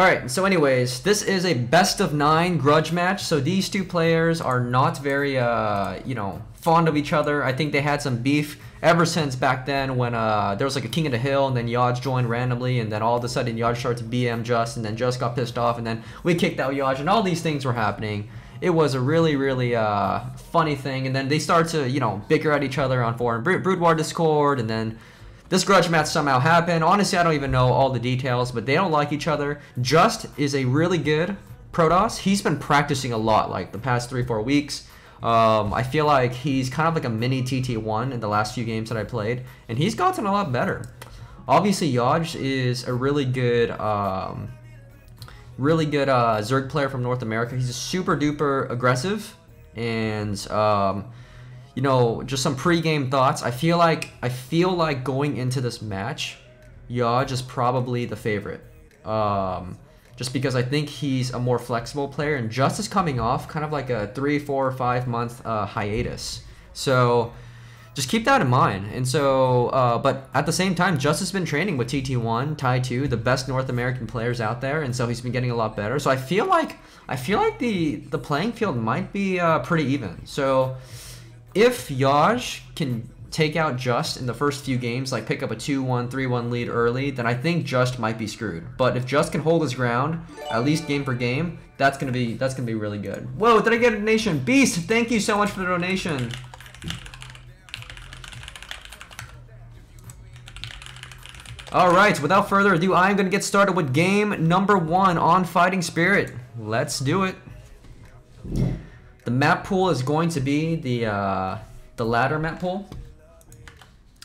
Alright, so anyways, this is a best of 9 Grudge match. So these two players are not very, you know, fond of each other. I think they had some beef ever since back then when there was like a King of the Hill, and then JuSt joined randomly, and then all of a sudden JuSt started to BM JuSt, and then JuSt got pissed off, and then we kicked out JuSt, and all these things were happening. It was a really, really funny thing, and then they started to, you know, bicker at each other on forum Brood War Discord, and then this Grudge match somehow happened. Honestly, I don't even know all the details, but they don't like each other. JuSt is a really good Protoss. He's been practicing a lot, like the past 3-4 weeks. I feel like he's kind of like a mini TT1 in the last few games that I played, and he's gotten a lot better. Obviously, JuSt is a really good Zerg player from North America. He's a super duper aggressive, and you know, just some pre-game thoughts. I feel like going into this match, JuSt is probably the favorite. Just because I think he's a more flexible player, and JuSt is coming off kind of like a 3, 4, 5 month hiatus. So just keep that in mind. And so, but at the same time, JuSt has been training with TT1, Tai2, the best North American players out there, and so he's been getting a lot better. So I feel like the playing field might be pretty even. So if JuSt can take out JuSt in the first few games, like pick up a 2-1, 3-1 lead early, then I think JuSt might be screwed. But if JuSt can hold his ground, at least game per game, that's gonna be really good. Whoa, did I get a donation? Beast, thank you so much for the donation. Alright, without further ado, I'm gonna get started with game number 1 on Fighting Spirit. Let's do it. The map pool is going to be the ladder map pool,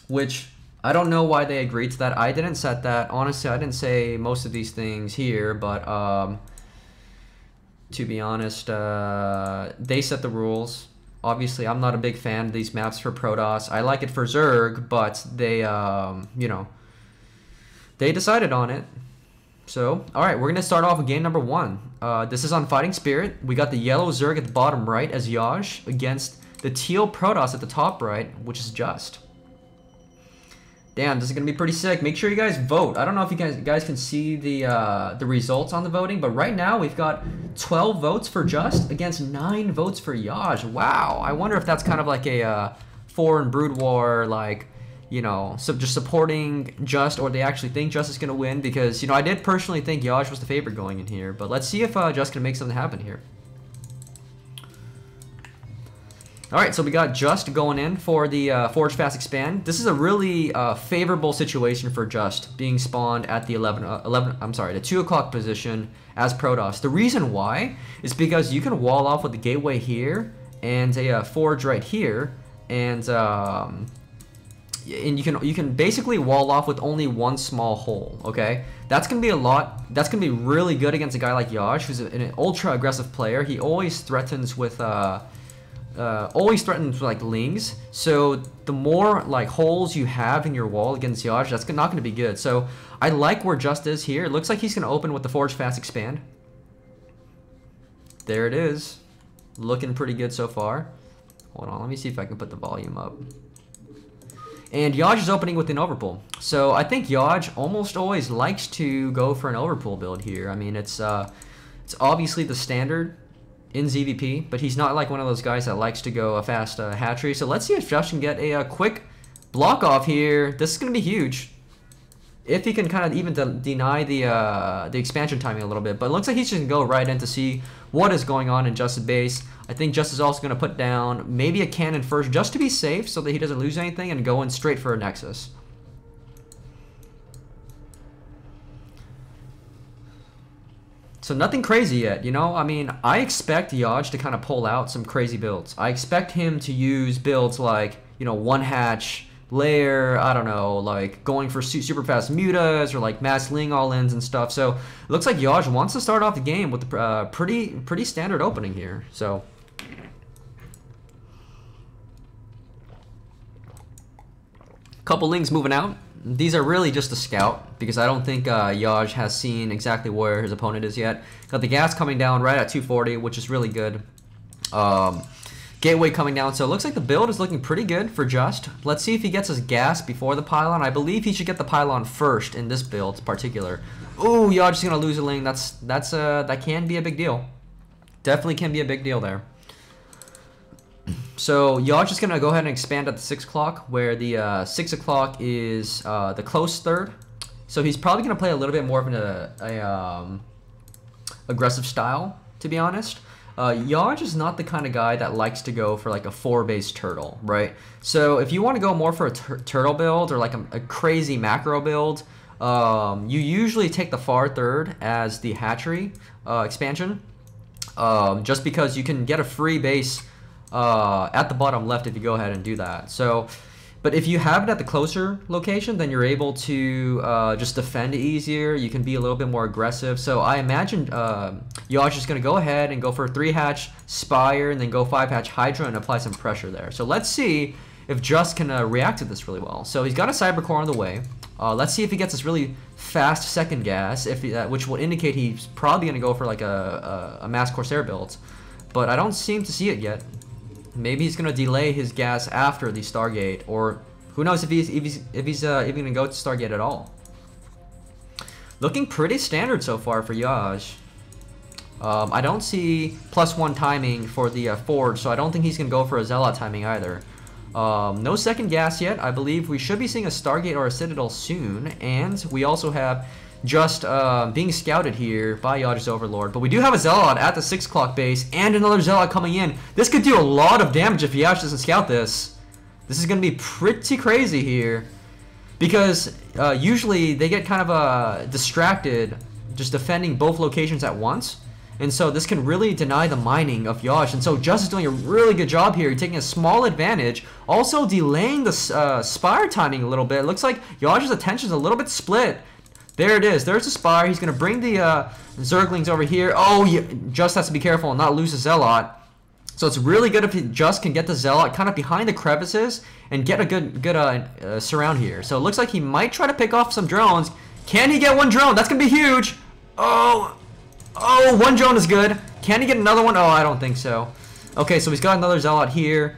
which I don't know why they agreed to that. I didn't set that. Honestly, I didn't say most of these things here, but to be honest, they set the rules. Obviously, I'm not a big fan of these maps for Protoss. I like it for Zerg, but they, you know, they decided on it. So, alright, we're going to start off with game number 1. This is on Fighting Spirit. We got the yellow Zerg at the bottom right as JuSt against the teal Protoss at the top right, which is JuSt. Damn, this is going to be pretty sick. Make sure you guys vote. I don't know if you guys can see the results on the voting, but right now we've got 12 votes for JuSt against 9 votes for JuSt. Wow, I wonder if that's kind of like a foreign Brood War, like, you know, so just supporting JuSt, or they actually think JuSt is going to win, because, you know, I did personally think JuSt was the favorite going in here, but let's see if JuSt can make something happen here. Alright, so we got JuSt going in for the Forge Fast Expand. This is a really favorable situation for JuSt, being spawned at the 2 o'clock position as Protoss. The reason why is because you can wall off with the gateway here and a Forge right here, and you can basically wall off with only one small hole. Okay, that's gonna be a lot. That's gonna be really good against a guy like JuSt, who's an ultra aggressive player. He always threatens with like lings. So the more like holes you have in your wall against JuSt, that's not gonna be good. So I like where JuSt is here. It looks like he's gonna open with the Forge Fast Expand. There it is, looking pretty good so far. Hold on, let me see if I can put the volume up. And JuSt is opening with an overpull. So I think JuSt almost always likes to go for an overpull build here. I mean, it's obviously the standard in ZVP, but he's not like one of those guys that likes to go a fast hatchery. So let's see if JuSt can get a quick block off here. This is going to be huge. If he can kind of even deny the expansion timing a little bit. But it looks like he's just going to go right in to see what is going on in JuSt's base. I think JuSt is also going to put down maybe a cannon first just to be safe so that he doesn't lose anything, and go in straight for a Nexus. So nothing crazy yet, you know? I mean, I expect JuSt to kind of pull out some crazy builds. I expect him to use builds like, you know, one hatch, layer, I don't know, like going for super fast mutas, or like mass ling all-ins and stuff. So it looks like JuSt wants to start off the game with a pretty standard opening here. So couple lings moving out. These are really just a scout, because I don't think JuSt has seen exactly where his opponent is yet. Got the gas coming down right at 240, which is really good. Gateway coming down, so it looks like the build is looking pretty good for JuSt. Let's see if he gets his gas before the pylon. I believe he should get the pylon first in this build in particular. Ooh, Yaj is gonna lose a lane. That can be a big deal. Definitely can be a big deal there. So Yaj is gonna go ahead and expand at the 6 o'clock, where the 6 o'clock is the close third. So he's probably gonna play a little bit more of an aggressive style, to be honest. Yaj is not the kind of guy that likes to go for like a 4-base turtle, right? So if you want to go more for a turtle build or like a crazy macro build, you usually take the far third as the hatchery expansion, just because you can get a free base at the bottom left if you go ahead and do that. So, but if you have it at the closer location, then you're able to just defend easier. You can be a little bit more aggressive. So I imagine Yaj is going to go ahead and go for a 3-hatch Spire and then go 5-hatch Hydra and apply some pressure there. So let's see if JuSt can react to this really well. So he's got a Cyber Core on the way. Let's see if he gets this really fast second gas, which will indicate he's probably going to go for like a Mass Corsair build. But I don't seem to see it yet. Maybe he's gonna delay his gas after the Stargate, or who knows if he's even gonna go to Stargate at all. Looking pretty standard so far for Yaj. I don't see +1 timing for the Forge, so I don't think he's gonna go for a Zealot timing either. No second gas yet. I believe we should be seeing a Stargate or a Citadel soon, and we also have JuSt being scouted here by Yaj's Overlord. But we do have a Zealot at the 6 o'clock base and another Zealot coming in. This could do a lot of damage if Yaj doesn't scout this. This is going to be pretty crazy here. Because usually they get kind of distracted just defending both locations at once. And so this can really deny the mining of Yaj. And so JuSt is doing a really good job here, taking a small advantage. Also delaying the Spire timing a little bit. It looks like Yaj's attention is a little bit split. There it is. There's the Spire. He's going to bring the Zerglings over here. Oh, yeah, JuSt has to be careful and not lose a Zealot. So it's really good if he JuSt can get the Zealot kind of behind the crevices and get a good surround here. So it looks like he might try to pick off some drones. Can he get one drone? That's going to be huge. Oh, one drone is good. Can he get another one? Oh, I don't think so. Okay, so he's got another Zealot here.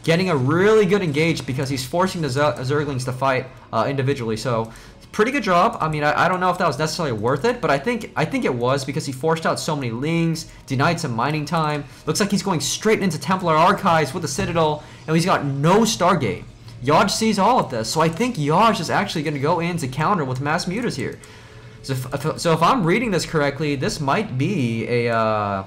Getting a really good engage because he's forcing the Zerglings to fight individually. So pretty good job. I mean, I don't know if that was necessarily worth it, but I think it was because he forced out so many lings, denied some mining time. Looks like he's going straight into Templar Archives with the Citadel, and he's got no Stargate. Yaj sees all of this, so I think Yaj is actually going to go in to counter with Mass Mutas here. So if I'm reading this correctly, this might be a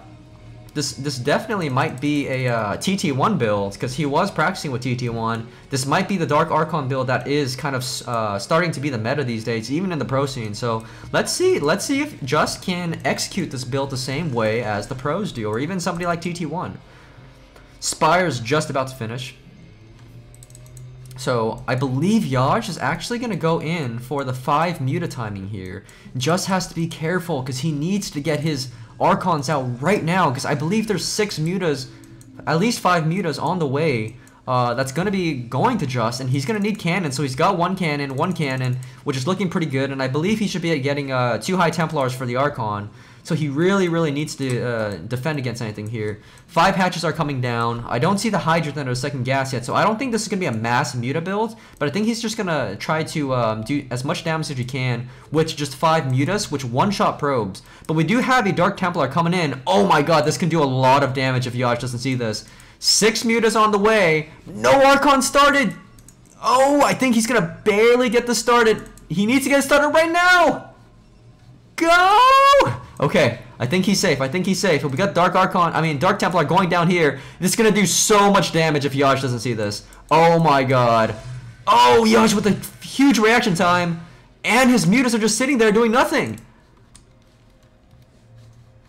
this definitely might be a TT1 build, because he was practicing with TT1. This might be the Dark Archon build that is kind of starting to be the meta these days, even in the pro scene. So let's see if JuSt can execute this build the same way as the pros do, or even somebody like TT1. Spire's just about to finish. So I believe Yaj is actually going to go in for the 5 Muta timing here. JuSt has to be careful because he needs to get his Archons out right now, because I believe there's 6 Mutas, at least 5 Mutas on the way that's going to be going to JuSt, and he's going to need cannon. So he's got one cannon, which is looking pretty good, and I believe he should be getting 2 High Templars for the Archon. So he really needs to defend against anything here. 5 hatches are coming down. I don't see the Hydra or second gas yet, so I don't think this is going to be a mass Muta build, but I think he's just going to try to do as much damage as he can with just 5 Mutas, which one-shot probes. But we do have a Dark Templar coming in. Oh my god, this can do a lot of damage if Yaj doesn't see this. 6 Mutas on the way. No Archon started. Oh, I think he's going to barely get this started. He needs to get it started right now. Go! Okay, I think he's safe. We got Dark Templar going down here. This is going to do so much damage if Yaj doesn't see this. Oh my god. Oh, Yaj with a huge reaction time. And his Mutas are just sitting there doing nothing.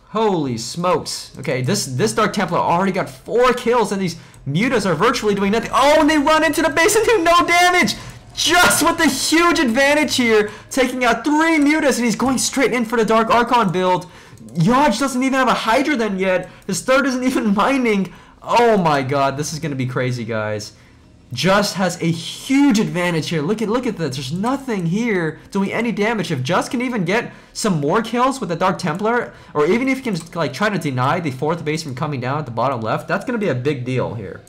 Holy smokes. Okay, this Dark Templar already got 4 kills, and these Mutas are virtually doing nothing. Oh, and they run into the base and do no damage! JuSt with the huge advantage here, taking out 3 Mutas, and he's going straight in for the Dark Archon build. Yaj doesn't even have a Hydra then yet. His third isn't even mining. Oh my god, this is going to be crazy, guys. JuSt has a huge advantage here. Look at this. There's nothing here doing any damage. If JuSt can even get some more kills with the Dark Templar, or even if he can like try to deny the 4th base from coming down at the bottom left, that's going to be a big deal here.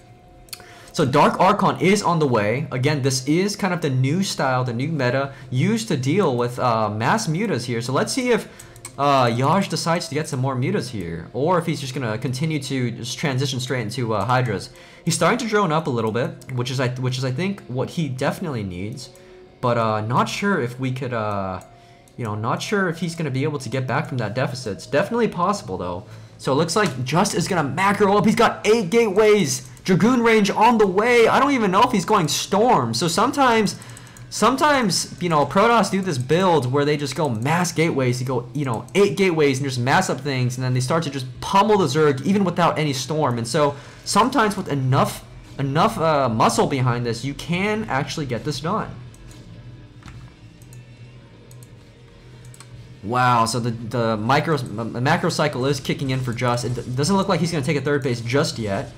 So Dark Archon is on the way. Again, this is kind of the new style, the new meta used to deal with mass mutas here. So let's see if Yaj decides to get some more mutas here, or if he's just gonna continue to just transition straight into Hydras. He's starting to drone up a little bit, which is I think what he definitely needs. But not sure if we could, you know, not sure if he's gonna be able to get back from that deficit. It's definitely possible though. So it looks like JuSt is gonna macro up. He's got 8 gateways, Dragoon range on the way. I don't even know if he's going Storm. So sometimes, you know, Protoss do this build where they just go mass gateways. You go, you know, 8 gateways and just mass up things, and then they start to just pummel the Zerg even without any Storm. And so sometimes with enough muscle behind this, you can actually get this done. Wow, so the macro cycle is kicking in for JuSt. It doesn't look like he's going to take a third base just yet.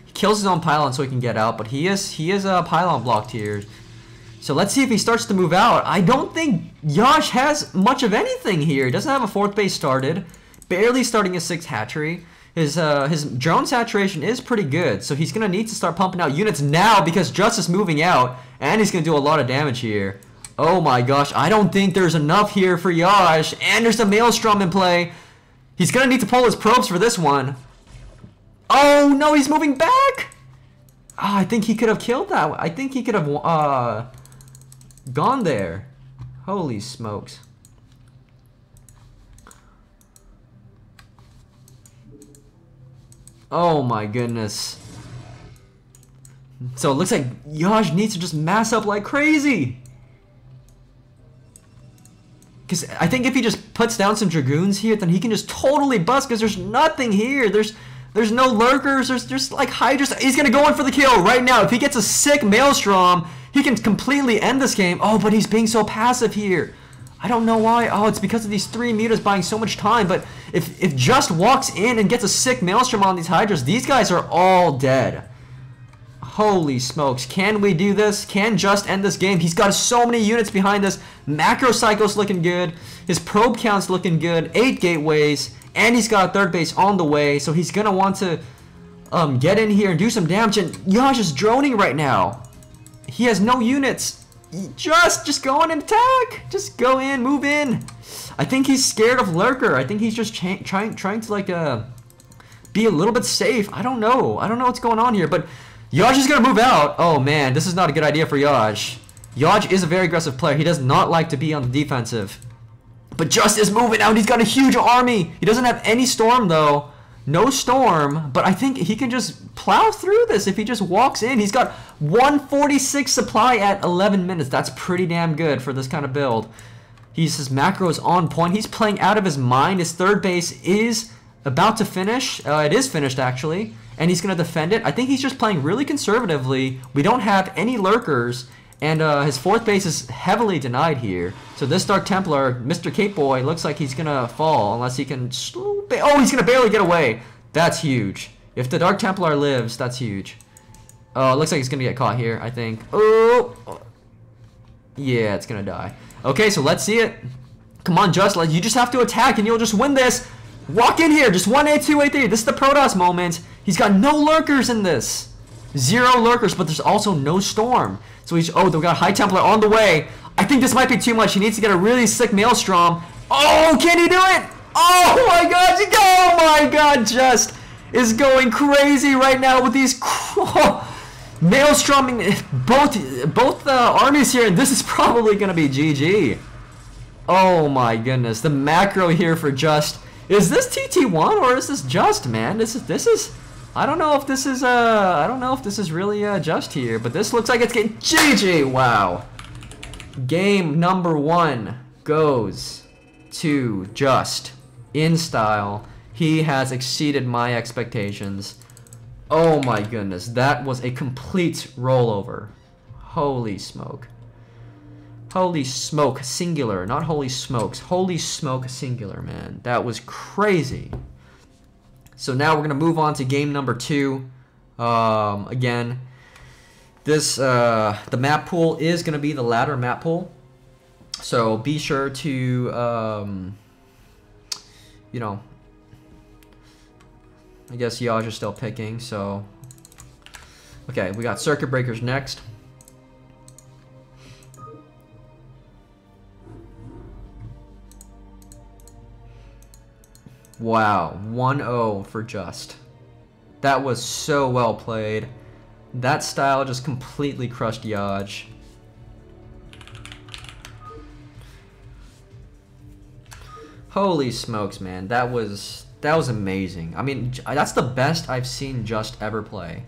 He kills his own pylon so he can get out, but he is pylon blocked here. So let's see if he starts to move out. I don't think Yash has much of anything here. He doesn't have a 4th base started. Barely starting his 6th hatchery. His drone saturation is pretty good, so he's going to need to start pumping out units now because JuSt is moving out, and he's going to do a lot of damage here. Oh my gosh, I don't think there's enough here for Yash, and there's a Maelstrom in play. He's gonna need to pull his probes for this one. Oh no, he's moving back! Oh, I think he could have killed that one. I think he could have gone there. Holy smokes. Oh my goodness. So it looks like Yash needs to just mass up like crazy. Because I think if he just puts down some Dragoons here, then he can just totally bust, because there's nothing here. There's no lurkers. There's just like Hydras. He's going to go in for the kill right now. If he gets a sick Maelstrom, he can completely end this game. Oh, but he's being so passive here. I don't know why. Oh, it's because of these 3 mutas buying so much time. But if JuSt walks in and gets a sick Maelstrom on these Hydras, these guys are all dead. Holy smokes. Can we do this? Can JuSt end this game? He's got so many units behind us. Macro cycle's looking good. His probe count's looking good. 8 gateways. And he's got a 3rd base on the way. So he's going to want to get in here and do some damage. And Yash is droning right now. He has no units. Just go in and attack. Just go in, move in. I think he's scared of Lurker. I think he's just trying to like be a little bit safe. I don't know. I don't know what's going on here. But Yash is going to move out. Oh man, this is not a good idea for Yash. Yash is a very aggressive player. He does not like to be on the defensive. But JuSt is moving out. He's got a huge army. He doesn't have any Storm though. No Storm. But I think he can just plow through this if he just walks in. He's got 146 supply at 11 minutes. That's pretty damn good for this kind of build. His macro is on point. He's playing out of his mind. His 3rd base is about to finish. It is finished actually. And he's going to defend it. I think he's just playing really conservatively. We don't have any lurkers. And his 4th base is heavily denied here. So this Dark Templar, Mr. Cape Boy, looks like he's going to fall unless he can... Oh, he's going to barely get away. That's huge. If the Dark Templar lives, that's huge. Oh, it looks like he's going to get caught here, I think. Oh! Yeah, it's going to die. Okay, so let's see it. Come on, JuSt. You just have to attack and you'll just win this. Walk in here. Just 1A, 2A, 3. This is the Protoss moment. He's got no lurkers in this. 0 lurkers, but there's also no Storm. So he's... Oh, they've got High Templar on the way. I think this might be too much. He needs to get a really sick Maelstrom. Oh, can he do it? Oh my god. Oh my god. JuSt is going crazy right now with these... Maelstroming both armies here. And this is probably going to be GG. Oh my goodness. The macro here for JuSt. Is this TT1 or is this JuSt, man? This is I don't know if this is really JuSt here, but this looks like it's getting GG. Wow. Game number 1 goes to JuSt in style. He has exceeded my expectations. Oh my goodness, that was a complete rollover. Holy smoke. Holy smoke, singular, not holy smokes. Holy smoke, singular, man. That was crazy. So now we're going to move on to game number 2. Again, this the map pool is going to be the ladder map pool. So be sure to, you know, I guess Yaj is still picking, so Okay, we got Circuit Breakers next. Wow, 1-0 for JuSt. That was so well played. That style just completely crushed Yaj. Holy smokes, man. That was amazing. I mean, that's the best I've seen JuSt ever play.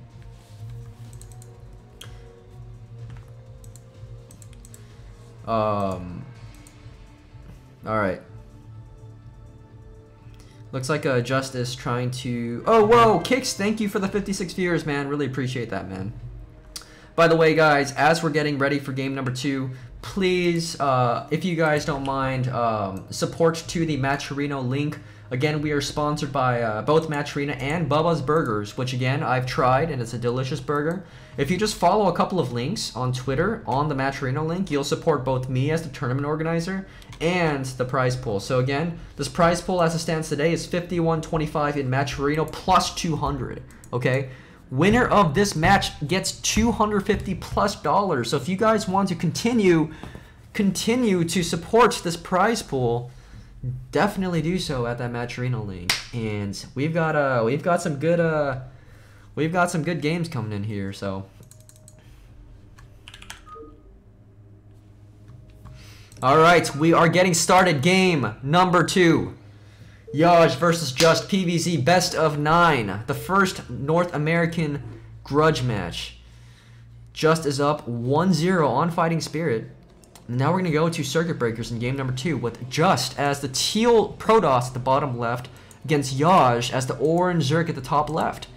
All right. Looks like JuSt is trying to... Oh, whoa! Kicks, thank you for the 56 viewers, man. Really appreciate that, man. By the way, guys, as we're getting ready for game number 2, please, if you guys don't mind, support to the Matcherino link. Again, we are sponsored by both Matcherino and Bubba's Burgers, which, again, I've tried, and it's a delicious burger. If you just follow a couple of links on Twitter on the Matcherino link, you'll support both me as the tournament organizer and the prize pool. So again, this prize pool as it stands today is 51.25 in Matcherino plus 200, okay? Winner of this match gets $250+. So if you guys want to continue to support this prize pool, definitely do so at that Matcherino link. And we've got some good games coming in here, so all right, we are getting started. Game number 2. Yaj versus JuSt PvZ best of 9. The first North American Grudge match. JuSt is up 1-0 on Fighting Spirit. Now we're going to go to Circuit Breakers in game number 2 with JuSt as the teal Protoss at the bottom left against Yaj as the orange Zerg at the top left.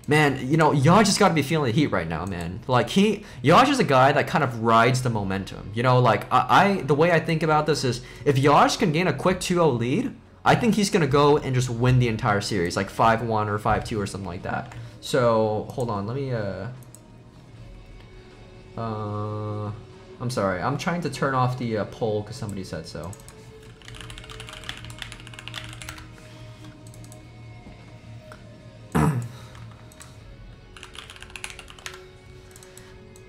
Man, you know, Yaj has got to be feeling the heat right now, man. Like, Yaj is a guy that kind of rides the momentum. You know, like, the way I think about this is, if Yaj can gain a quick 2-0 lead, I think he's going to go and just win the entire series, like 5-1 or 5-2 or something like that. So, hold on, let me, I'm sorry, I'm trying to turn off the poll because somebody said so.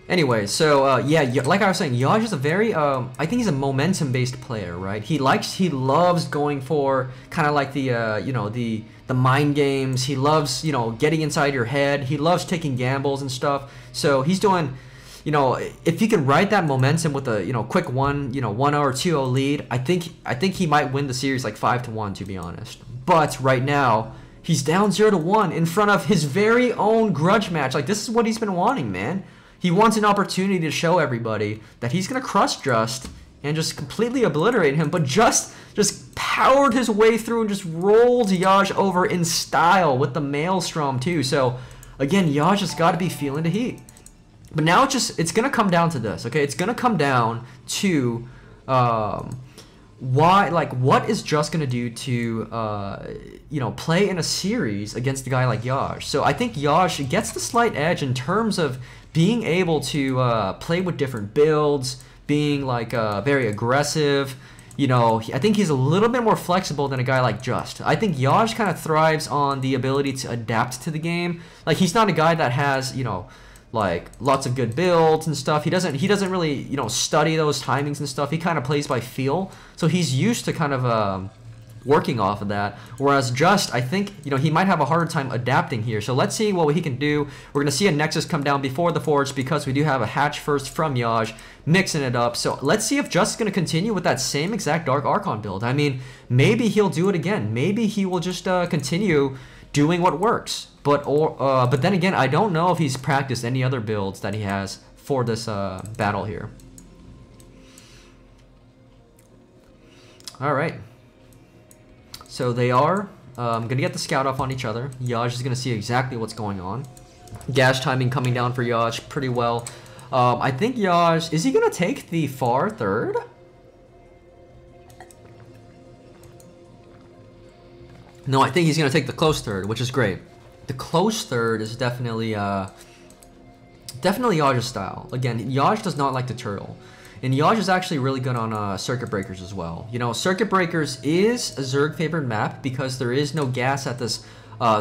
Anyway, so yeah, like I was saying, Yaj is a very, I think he's a momentum-based player, right? He loves going for kind of like the, you know, the mind games. He loves, you know, getting inside your head. He loves taking gambles and stuff. So he's doing, you know, if he can ride that momentum with a, you know, quick 1-0 or 2-0 lead, I think he might win the series like 5-1, to be honest. But right now, he's down 0-1 in front of his very own Grudge match. Like, this is what he's been wanting, man. He wants an opportunity to show everybody that he's going to crush JuSt and just completely obliterate him. But JuSt just powered his way through and just rolled Yaj over in style with the Maelstrom too. So, again, Yaj has got to be feeling the heat. But now it's going to come down to this, okay? It's going to come down to what is JuSt going to do to, you know, play in a series against a guy like Yaj. So I think Yaj gets the slight edge in terms of being able to play with different builds, being like very aggressive. You know, I think he's a little bit more flexible than a guy like JuSt. I think Yaj kind of thrives on the ability to adapt to the game. Like, he's not a guy that has, you know, like lots of good builds and stuff. He doesn't really, you know, study those timings and stuff. He kind of plays by feel. So he's used to kind of working off of that. Whereas JuSt, I think, you know, he might have a harder time adapting here. So let's see what he can do. We're going to see a Nexus come down before the Forge because we do have a hatch first from Yaj, mixing it up. So let's see if JuSt is going to continue with that same exact Dark Archon build. I mean, maybe he'll do it again. Maybe he will just continue doing what works. But then again, I don't know if he's practiced any other builds that he has for this battle here. All right. So they are going to get the scout off on each other. Yaj is going to see exactly what's going on. Gas timing coming down for Yaj pretty well. I think Yaj, is he going to take the far third? No, I think he's going to take the close third, which is great. The close third is definitely Yaj's style. Again, Yaj does not like to turtle. And Yaj is actually really good on Circuit Breakers as well. You know, Circuit Breakers is a Zerg favored map because there is no gas at this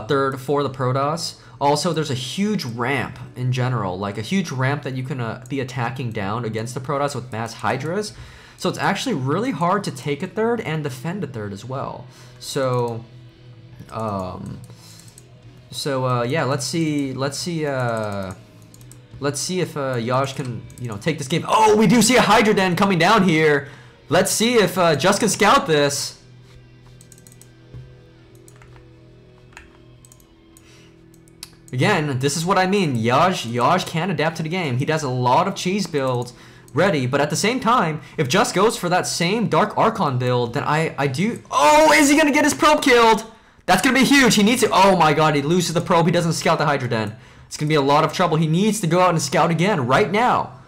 third for the Protoss. Also, there's a huge ramp in general, like a huge ramp that you can be attacking down against the Protoss with mass Hydras. So it's actually really hard to take a third and defend a third as well. So, yeah, let's see if Yash can, take this game. Oh, we do see a Hydra Den coming down here. Let's see if JuSt can scout this. Again, this is what I mean. Yash can adapt to the game. He does a lot of cheese builds ready, but at the same time, if JuSt goes for that same Dark Archon build, then I do... Oh, is he going to get his probe killed? That's going to be huge. He needs to... Oh my god, he loses the probe. He doesn't scout the Hydra Den. It's going to be a lot of trouble. He needs to go out and scout again right now.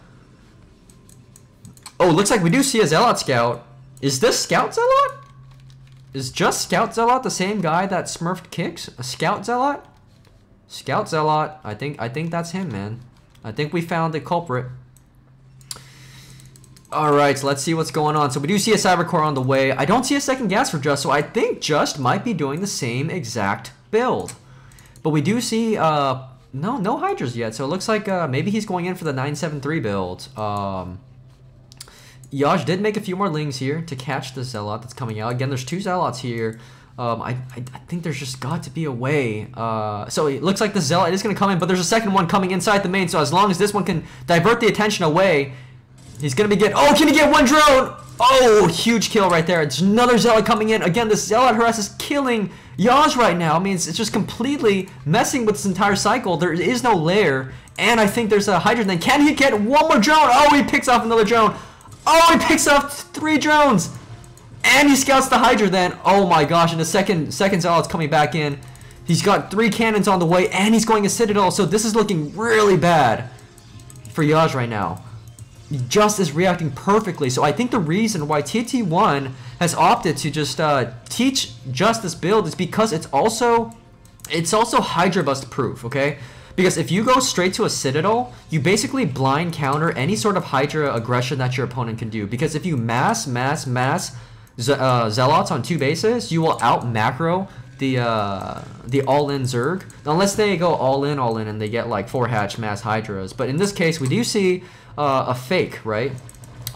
Oh, looks like we do see a Zealot scout. Is this Scout Zealot? Is JuSt Scout Zealot the same guy that Smurfed kicks? A Scout Zealot? Scout Zealot. I think that's him, man. I think we found the culprit. Alright, so let's see what's going on. So we do see a Cybercore on the way. I don't see a second gas for JuSt, so I think JuSt might be doing the same exact build. But we do see, no Hydras yet, so it looks like maybe he's going in for the 973 build. Yash did make a few more lings here to catch the Zealot that's coming out. Again, there's 2 Zealots here. I think there's just got to be a way. So it looks like the Zealot is going to come in, but there's a second one coming inside the main, so as long as this one can divert the attention away, he's going to be Oh, can he get one drone? Oh, huge kill right there. There's another Zealot coming in. Again, the Zealot harass is killing Yash right now. I mean, it's just completely messing with this entire cycle. There is no lair, and I think there's a Hydra. Then can he get one more drone? Oh, he picks off another drone. Oh, he picks off 3 drones. And he scouts the Hydra then. Oh my gosh, and the second Zealot's coming back in. He's got 3 cannons on the way, and he's going a Citadel, so this is looking really bad for Yash right now. JuSt is reacting perfectly, so I think the reason why TT1 has opted to just teach JuSt this build is because it's also Hydra bust proof, okay? Because if you go straight to a Citadel, you basically blind counter any sort of Hydra aggression that your opponent can do. Because if you mass Zealots on 2 bases, you will out macro the all-in Zerg. Unless they go all in, and they get like 4 hatch mass Hydras. But in this case, we do see a fake, right?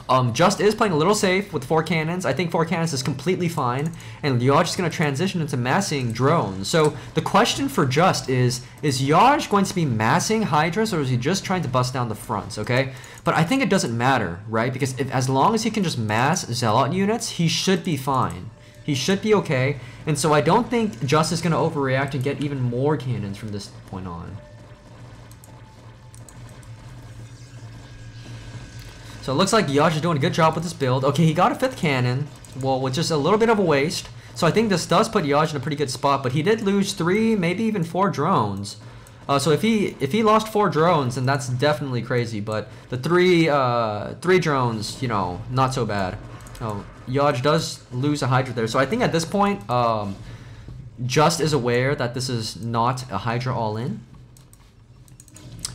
JuSt is playing a little safe with 4 cannons. I think 4 cannons is completely fine, and Yash is going to transition into massing drones. So the question for JuSt is Yash going to be massing Hydras, or is he just trying to bust down the fronts, okay? But I think it doesn't matter, right? Because as long as he can just mass Zealot units, he should be fine. He should be okay, and so I don't think JuSt is going to overreact and get even more cannons from this point on. So it looks like Yash is doing a good job with this build. Okay, he got a 5th cannon, well, with just a little bit of a waste. So I think this does put Yash in a pretty good spot, but he did lose 3, maybe even 4 drones. So if he lost 4 drones, then that's definitely crazy. But the 3 drones, not so bad. Yash does lose a Hydra there. So I think at this point, JuSt is aware that this is not a Hydra all-in.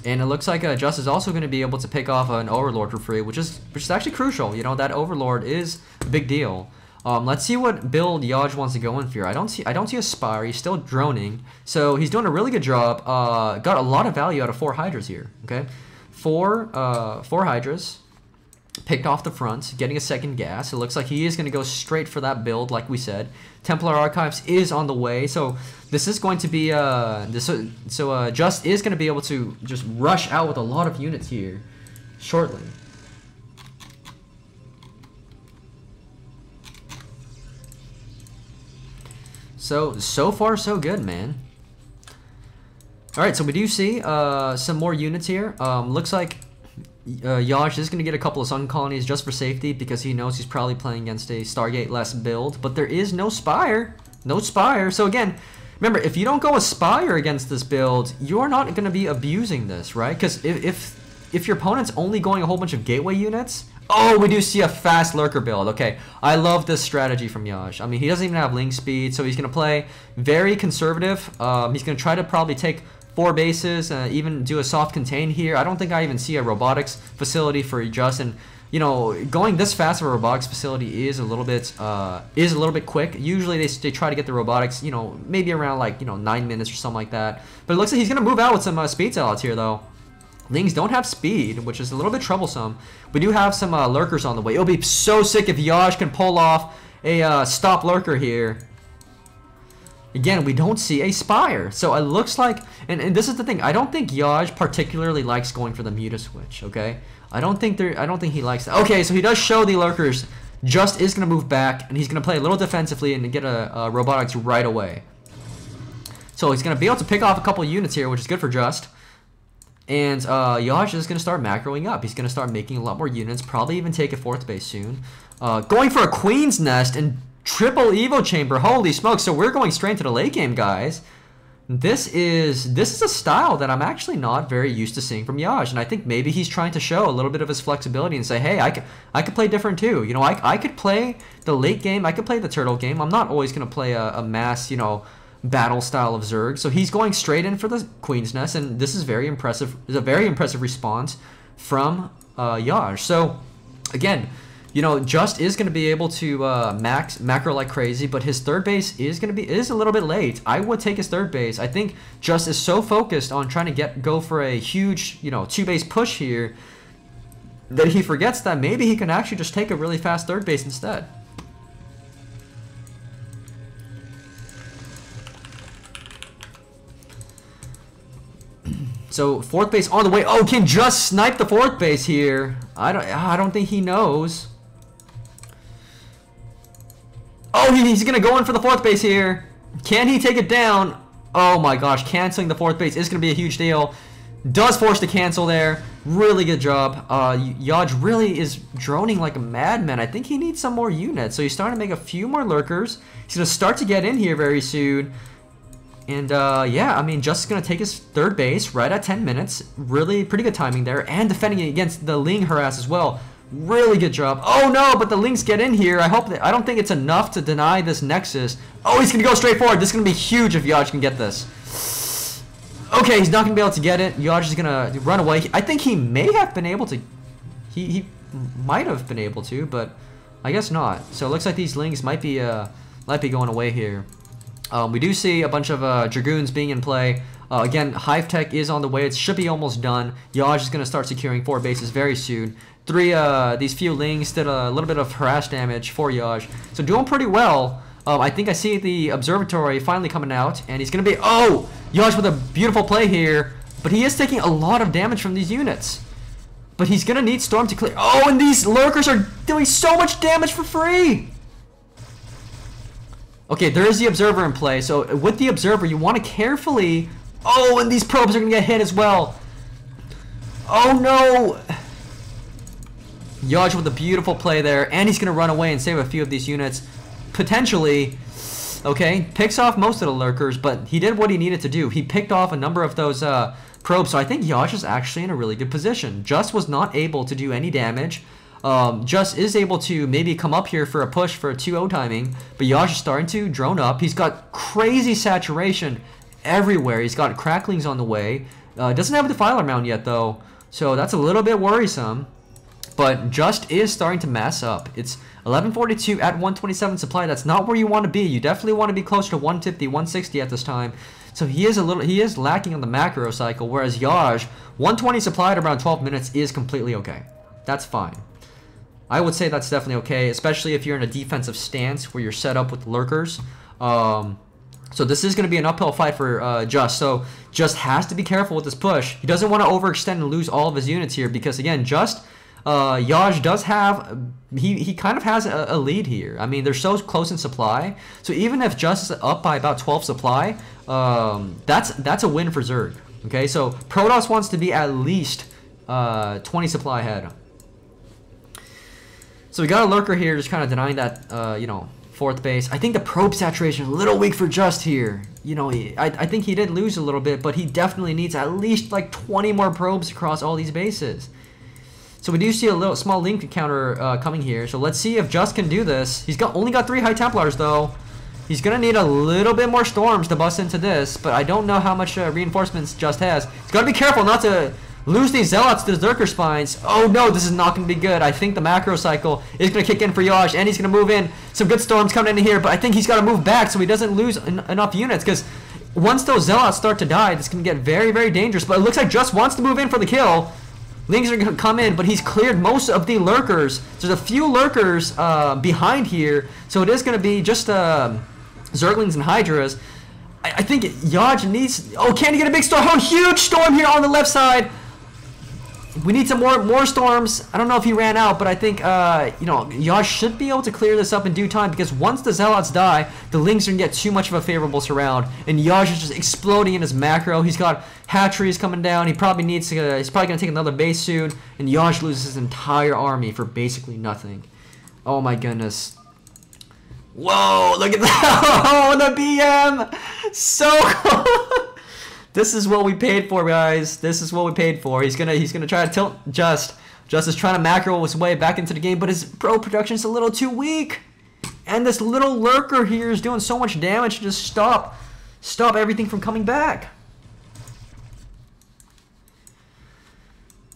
And it looks like JuSt is also going to be able to pick off an Overlord for free, which is actually crucial. That Overlord is a big deal. Let's see what build Yash wants to go in for. I don't see a Spire. He's still droning, so he's doing a really good job. Got a lot of value out of 4 Hydras here. Okay, 4 Hydras. Picked off the front, getting a second gas. It looks like he is going to go straight for that build, like we said. Templar Archives is on the way, so this is going to be JuSt is going to be able to just rush out with a lot of units here shortly. So far so good, man. All right, so we do see some more units here. Looks like Yash is going to get a couple of Sun Colonies just for safety because he knows he's probably playing against a Stargate-less build, but there is no Spire. No Spire. So again, remember, if you don't go a Spire against this build, you're not going to be abusing this, right? Because if your opponent's only going a whole bunch of Gateway units... Oh, we do see a fast Lurker build. Okay, I love this strategy from Yash. I mean, he doesn't even have Link speed, so he's going to play very conservative. He's going to try to probably take 4 bases, even do a soft contain here. I don't think I even see a robotics facility for JuSt, and you know, going this fast of a robotics facility is a little bit quick. Usually they try to get the robotics, you know, maybe around like, you know, 9 minutes or something like that. But it looks like he's gonna move out with some speed salads here though. Lings don't have speed, which is a little bit troublesome. We do have some lurkers on the way. It'll be so sick if JuSt can pull off a stop lurker here. Again, we don't see a Spire. So it looks like, and this is the thing, I don't think JuSt particularly likes going for the Muta switch, okay? I don't think he likes that. Okay, so he does show the lurkers. JuSt is going to move back, and he's going to play a little defensively and get a robotics right away. So he's going to be able to pick off a couple units here, which is good for JuSt. And JuSt is going to start macroing up. He's going to start making a lot more units, probably even take a 4th base soon. Going for a Queen's Nest and triple Evo Chamber. Holy smokes, so we're going straight to the late game, guys. This is a style that I'm actually not very used to seeing from JuSt, and I think maybe he's trying to show a little bit of his flexibility and say, hey, I could play different too. You know, I could play the late game, I could play the turtle game. I'm not always going to play a mass, you know, battle style of Zerg. So he's going straight in for the Queen's Nest, and this is very impressive. It's a very impressive response from JuSt. So again, you know, JuSt is going to be able to macro like crazy, but his 3rd base is a little bit late. I would take his 3rd base. I think JuSt is so focused on trying to go for a huge, you know, 2-base push here that he forgets that maybe he can actually just take a really fast 3rd base instead. So 4th base on the way. Oh, can JuSt snipe the 4th base here? I don't think he knows. Oh, he's gonna go in for the 4th base here. Can he take it down? Oh my gosh, canceling the 4th base is gonna be a huge deal. Does force the cancel there. Really good job. JuSt really is droning like a madman. I think he needs some more units. So he's starting to make a few more lurkers. He's gonna start to get in here very soon. And yeah, I mean, JuSt is going to take his 3rd base right at 10 minutes. Really pretty good timing there. And defending against the Ling harass as well. Really good job. Oh no, but the Lings get in here. I don't think it's enough to deny this Nexus. Oh, he's going to go straight forward. This is going to be huge if JuSt can get this. Okay, he's not going to be able to get it. JuSt is going to run away. I think he may have been able to. He might have been able to, but I guess not. So it looks like these Lings might be going away here. We do see a bunch of Dragoons being in play. Again, Hive Tech is on the way. It should be almost done. JuSt is going to start securing 4 bases very soon. These few Lings did a little bit of harass damage for JuSt. So doing pretty well. I think I see the Observatory finally coming out. And he's going to be... Oh! JuSt with a beautiful play here. But he is taking a lot of damage from these units. But he's going to need Storm to clear... Oh, and these Lurkers are doing so much damage for free! Okay, there is the Observer in play, so with the Observer, you want to carefully... Oh, and these probes are going to get hit as well. Oh, no! JuSt with a beautiful play there, and he's going to run away and save a few of these units. Potentially, okay, picks off most of the Lurkers, but he did what he needed to do. He picked off a number of those probes, so I think JuSt is actually in a really good position. JuSt was not able to do any damage. JuSt is able to maybe come up here for a push for a 2-0 timing, but JuSt is starting to drone up. He's got crazy saturation everywhere. He's got cracklings on the way. Doesn't have a Defiler Mound yet, though, so that's a little bit worrisome. But JuSt is starting to mass up. It's 1142 at 127 supply. That's not where you want to be. You definitely want to be closer to 150, 160 at this time. So he is lacking on the macro cycle, whereas JuSt, 120 supplied around 12 minutes is completely okay. That's fine. I would say that's definitely okay, especially if you're in a defensive stance where you're set up with lurkers. So this is going to be an uphill fight for JuSt. So JuSt has to be careful with this push. He doesn't want to overextend and lose all of his units here because, again, JuSt does have... He kind of has a lead here. I mean, they're so close in supply. So even if JuSt is up by about 12 supply, that's a win for Zerg. Okay, so Protoss wants to be at least 20 supply ahead. So we got a lurker here, just kind of denying that, you know, 4th base. I think the probe saturation is a little weak for JuSt here. You know, I think he did lose a little bit, but he definitely needs at least like 20 more probes across all these bases. So we do see a little small link counter coming here. So let's see if JuSt can do this. He's only got 3 High Templars though. He's gonna need a little bit more storms to bust into this, but I don't know how much reinforcements JuSt has. He's gotta be careful not to lose these Zealots to the Zerker Spines. Oh no, this is not going to be good. I think the macro cycle is going to kick in for JuSt, and he's going to move in. Some good storms coming in here, but I think he's got to move back so he doesn't lose enough units, because once those Zealots start to die, this can get very, very dangerous. But it looks like JuSt wants to move in for the kill. Lings are going to come in, but he's cleared most of the lurkers. There's a few lurkers behind here, so it is going to be just Zerglings and Hydras. I think JuSt needs... Oh, can he get a big storm? Oh, huge storm here on the left side. We need some more storms. I don't know if he ran out, but I think, you know, JuSt should be able to clear this up in due time, because once the Zealots die, the Lings are going to get too much of a favorable surround, and JuSt is just exploding in his macro. He's got hatcheries coming down. He probably needs to... he's probably going to take another base soon, and JuSt loses his entire army for basically nothing. Oh my goodness. Whoa, look at that. Oh, the BM. So cool. This is what we paid for, guys. This is what we paid for. He's gonna try to tilt JuSt. JuSt is trying to macro his way back into the game, but his pro production is a little too weak. And this little lurker here is doing so much damage to just stop everything from coming back.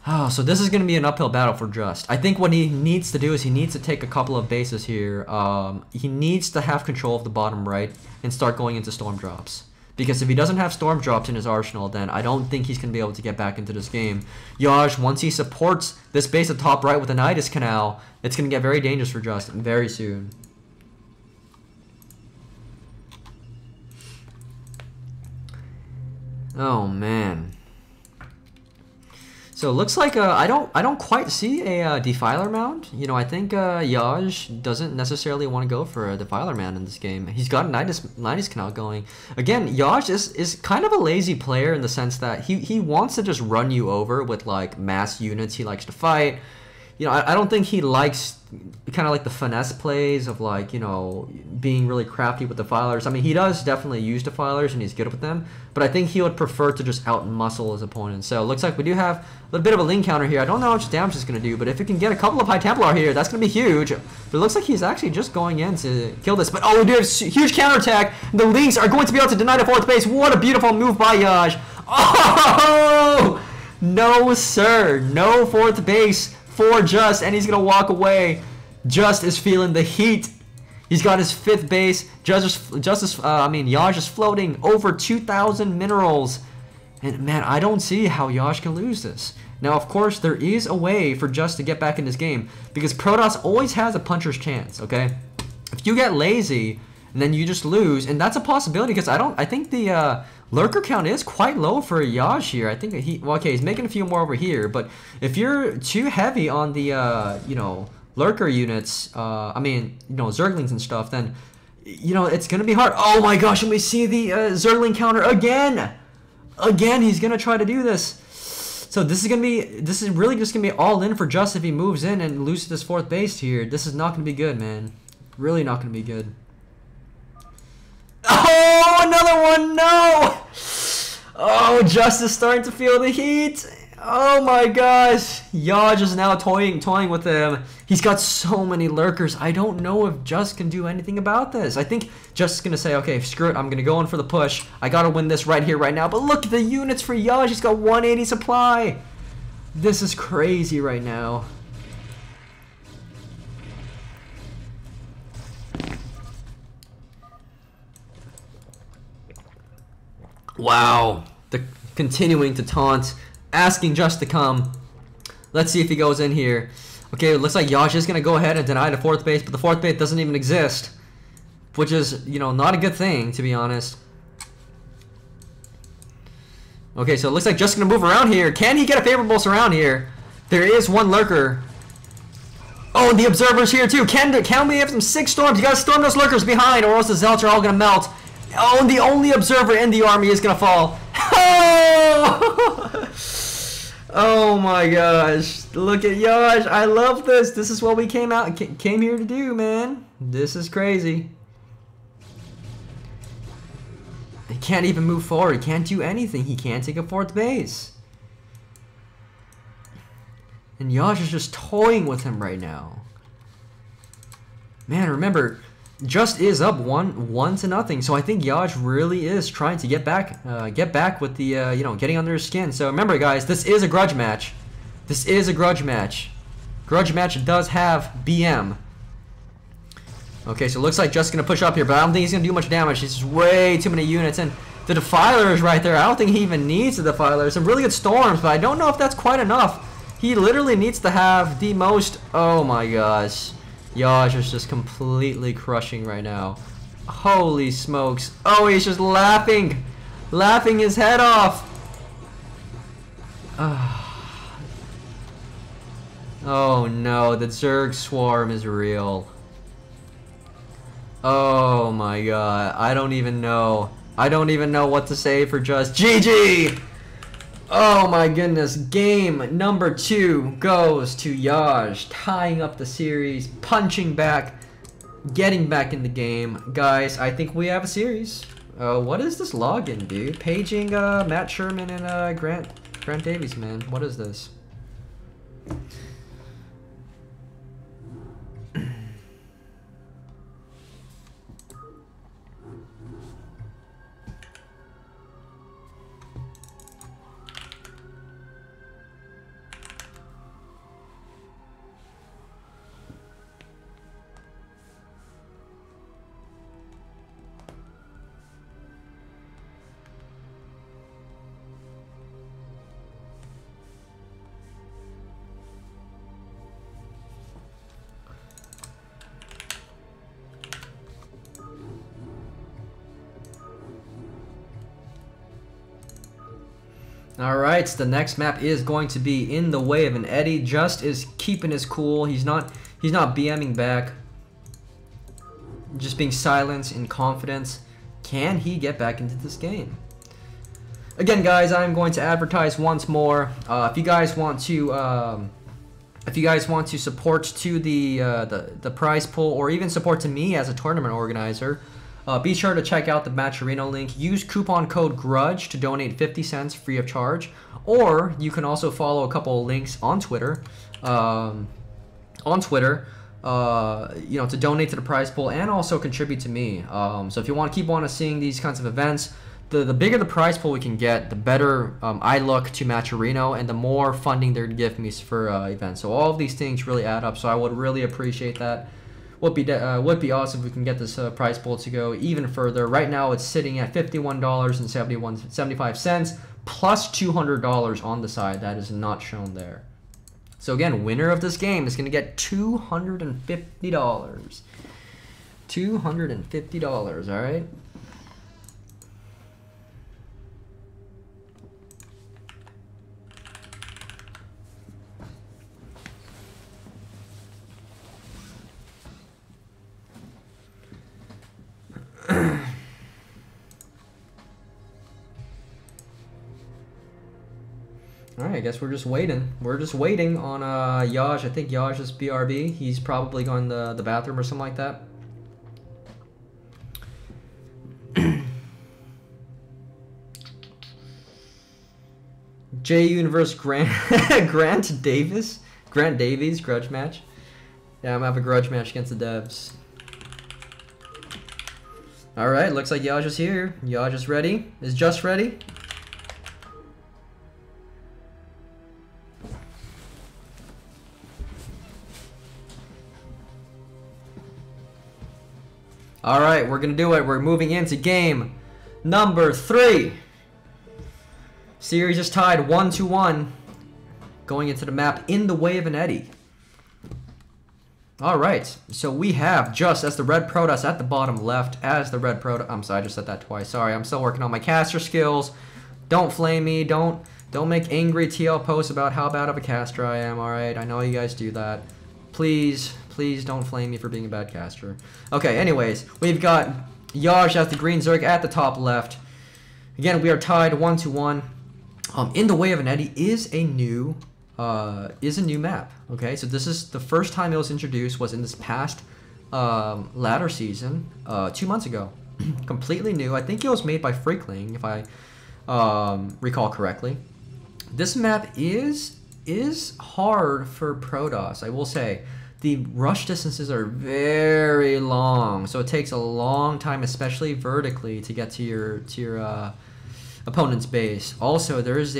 Oh, so this is going to be an uphill battle for JuSt. I think what he needs to do is he needs to take a couple of bases here. He needs to have control of the bottom right and start going into storm drops. Because if he doesn't have storm drops in his arsenal, then I don't think he's going to be able to get back into this game. JuSt, once he supports this base at top right with an Nidus Canal, it's going to get very dangerous for JuSt very soon. Oh, man. So it looks like I don't quite see a Defiler Mound. You know, I think JuSt doesn't necessarily want to go for a Defiler Mound in this game. He's got a Nidus Canal going. Again, JuSt is kind of a lazy player in the sense that he wants to just run you over with like mass units. He likes to fight. You know, I don't think he likes kind of like the finesse plays of like, you know, being really crafty with Defilers. I mean, he does definitely use Defilers and he's good with them, but I think he would prefer to just out-muscle his opponent. So it looks like we do have a little bit of a Ling counter here. I don't know how much damage it's going to do, but if it can get a couple of High Templar here, that's going to be huge. But it looks like he's actually just going in to kill this. But oh, we do have huge counterattack. The Lings are going to be able to deny the fourth base. What a beautiful move by JuSt. Oh! No, sir. No fourth base for JuSt, and he's gonna walk away. JuSt is feeling the heat. He's got his fifth base. JuSt is floating over 2,000 minerals, and man, I don't see how JuSt can lose this. Now, of course, there is a way for JuSt to get back in this game because Protoss always has a puncher's chance. Okay, if you get lazy and then you just lose, and that's a possibility because I think the lurker count is quite low for JuSt here. I think okay, he's making a few more over here, but if you're too heavy on the you know, lurker units, I mean, you know, Zerglings and stuff, then you know it's gonna be hard. Oh my gosh, and we see the Zergling counter again. Again, he's gonna try to do this. So this is really just gonna be all in for JuSt if he moves in and loses this fourth base here. This is not gonna be good, man. Really not gonna be good. Oh, another one, no! Oh, JuSt is starting to feel the heat. Oh my gosh. JuSt is now toying with him. He's got so many lurkers. I don't know if JuSt can do anything about this. I think JuSt is going to say, okay, screw it. I'm going to go in for the push. I got to win this right here, right now. But look at the units for JuSt. He's got 180 supply. This is crazy right now. Wow. They're continuing to taunt, asking JuSt to come. Let's see if he goes in here. Okay, it looks like JuSt is going to go ahead and deny the fourth base, but the fourth base doesn't even exist, which is, you know, not a good thing, to be honest. Okay, so it looks like JuSt's going to move around here. Can he get a favorable surround here? There is one lurker. Oh, and the observer's here too. Can we have some 6 storms? You got to storm those lurkers behind, or else the Zealots are all going to melt. Oh, and the only observer in the army is gonna fall. Oh! Oh my gosh! Look at JuSt. I love this. This is what we came here to do, man. This is crazy. He can't even move forward. He can't do anything. He can't take a fourth base. And JuSt is just toying with him right now. Man, remember, JuSt is up 1-0. So I think JuSt really is trying to get back with the you know, getting under his skin. So remember, guys, this is a grudge match. This is a grudge match. Grudge match does have BM. Okay, so it looks like JuSt's gonna push up here, but I don't think he's gonna do much damage. He's just way too many units, and the Defiler is right there. I don't think he even needs the Defiler. Some really good storms, but I don't know if that's quite enough. He literally needs to have the most. Oh my gosh. JuSt is just completely crushing right now. Holy smokes. Oh, he's just laughing. Laughing his head off. Oh no, the Zerg Swarm is real. Oh my god. I don't even know. I don't even know what to say for JuSt. GG! Oh my goodness. Game number 2 goes to JuSt, tying up the series, punching back, getting back in the game. Guys, I think we have a series. What is this login, dude? Paging Matt Sherman and Grant Davies, man. What is this? Alright, the next map is going to be In the Way of an Eddy. JuSt is keeping his cool. He's not BMing back. Just being silent and confident. Can he get back into this game? Again, guys, I'm going to advertise once more. If you guys want to support to the prize pool, or even support to me as a tournament organizer, be sure to check out the Match Arena link. Use coupon code GRUDGE to donate 50 cents free of charge. Or you can also follow a couple of links on Twitter. You know, to donate to the prize pool and also contribute to me. So if you want to keep on seeing these kinds of events, the bigger the prize pool we can get, the better I look to Match Arena, and the more funding they're going to give me for events. So all of these things really add up. So I would really appreciate that. Would be awesome if we can get this prize pool to go even further. Right now it's sitting at $51.75 plus $200 on the side. That is not shown there. So again, winner of this game is going to get $250. $250, all right? Alright, I guess we're just waiting. We're just waiting on JuSt. I think JuSt is BRB. He's probably going to the bathroom or something like that. Jaeyun versus Grant Davies. Grant Davies, grudge match. Yeah, I'm gonna have a grudge match against the devs. Alright, looks like JuSt is here. JuSt is ready. Is JuSt ready? Alright, we're gonna do it. We're moving into game number 3. Series is tied 1-1. Going into the map In the Way of an Eddy. Alright, so we have JuSt as the red Protoss at the bottom left as the red Protoss. I'm sorry, I just said that twice. Sorry, I'm still working on my caster skills. Don't flame me. Don't make angry TL posts about how bad of a caster I am, alright? I know you guys do that. Please don't flame me for being a bad caster. Okay, anyways, we've got JuSt as the green Zerg at the top left. Again, we are tied 1-1. In the Way of an Eddy is a new map. Okay, so this is the first time it was introduced was in this past ladder season 2 months ago. Completely new. I think it was made by Freakling, if I recall correctly. This map is hard for Protoss, I will say. the rush distances are very long, so it takes a long time, especially vertically, to get to your opponent's base. Also, there is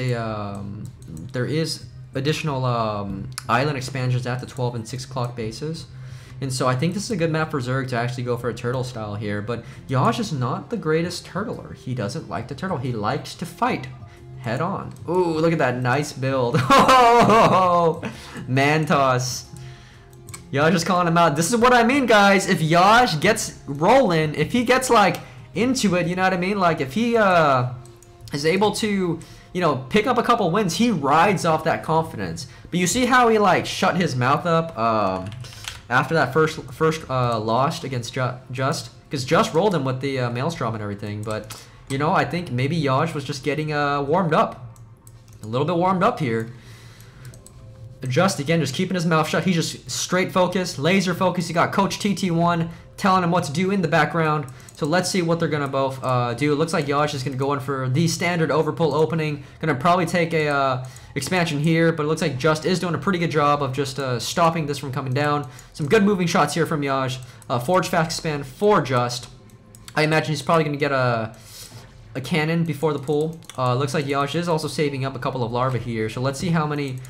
additional island expansions at the 12 and 6 o'clock bases. And so I think this is a good map for Zerg to actually go for a turtle style here. But JuSt is not the greatest turtler. He doesn't like to turtle. He likes to fight head on. Ooh, look at that nice build. Oh, man toss. JuSt is calling him out. This is what I mean, guys. If JuSt gets rolling, if he gets like into it, you know what I mean? Like if he is able to, you know, pick up a couple wins, he rides off that confidence. But you see how he like shut his mouth up after that first loss against JuSt, because JuSt rolled him with the Maelstrom and everything. But you know, I think maybe JuSt was just getting warmed up, a little bit warmed up here. JuSt again just keeping his mouth shut. He's just straight focused, laser focused. You got Coach TT1 telling him what to do in the background. So let's see what they're gonna both do. It looks like JuSt is gonna go in for the standard overpull opening. Gonna probably take a expansion here, but it looks like JuSt is doing a pretty good job of just stopping this from coming down. Some good moving shots here from JuSt. Forge fast expand for JuSt. I imagine he's probably gonna get a cannon before the pull. Looks like JuSt is also saving up a couple of larvae here. So let's see how many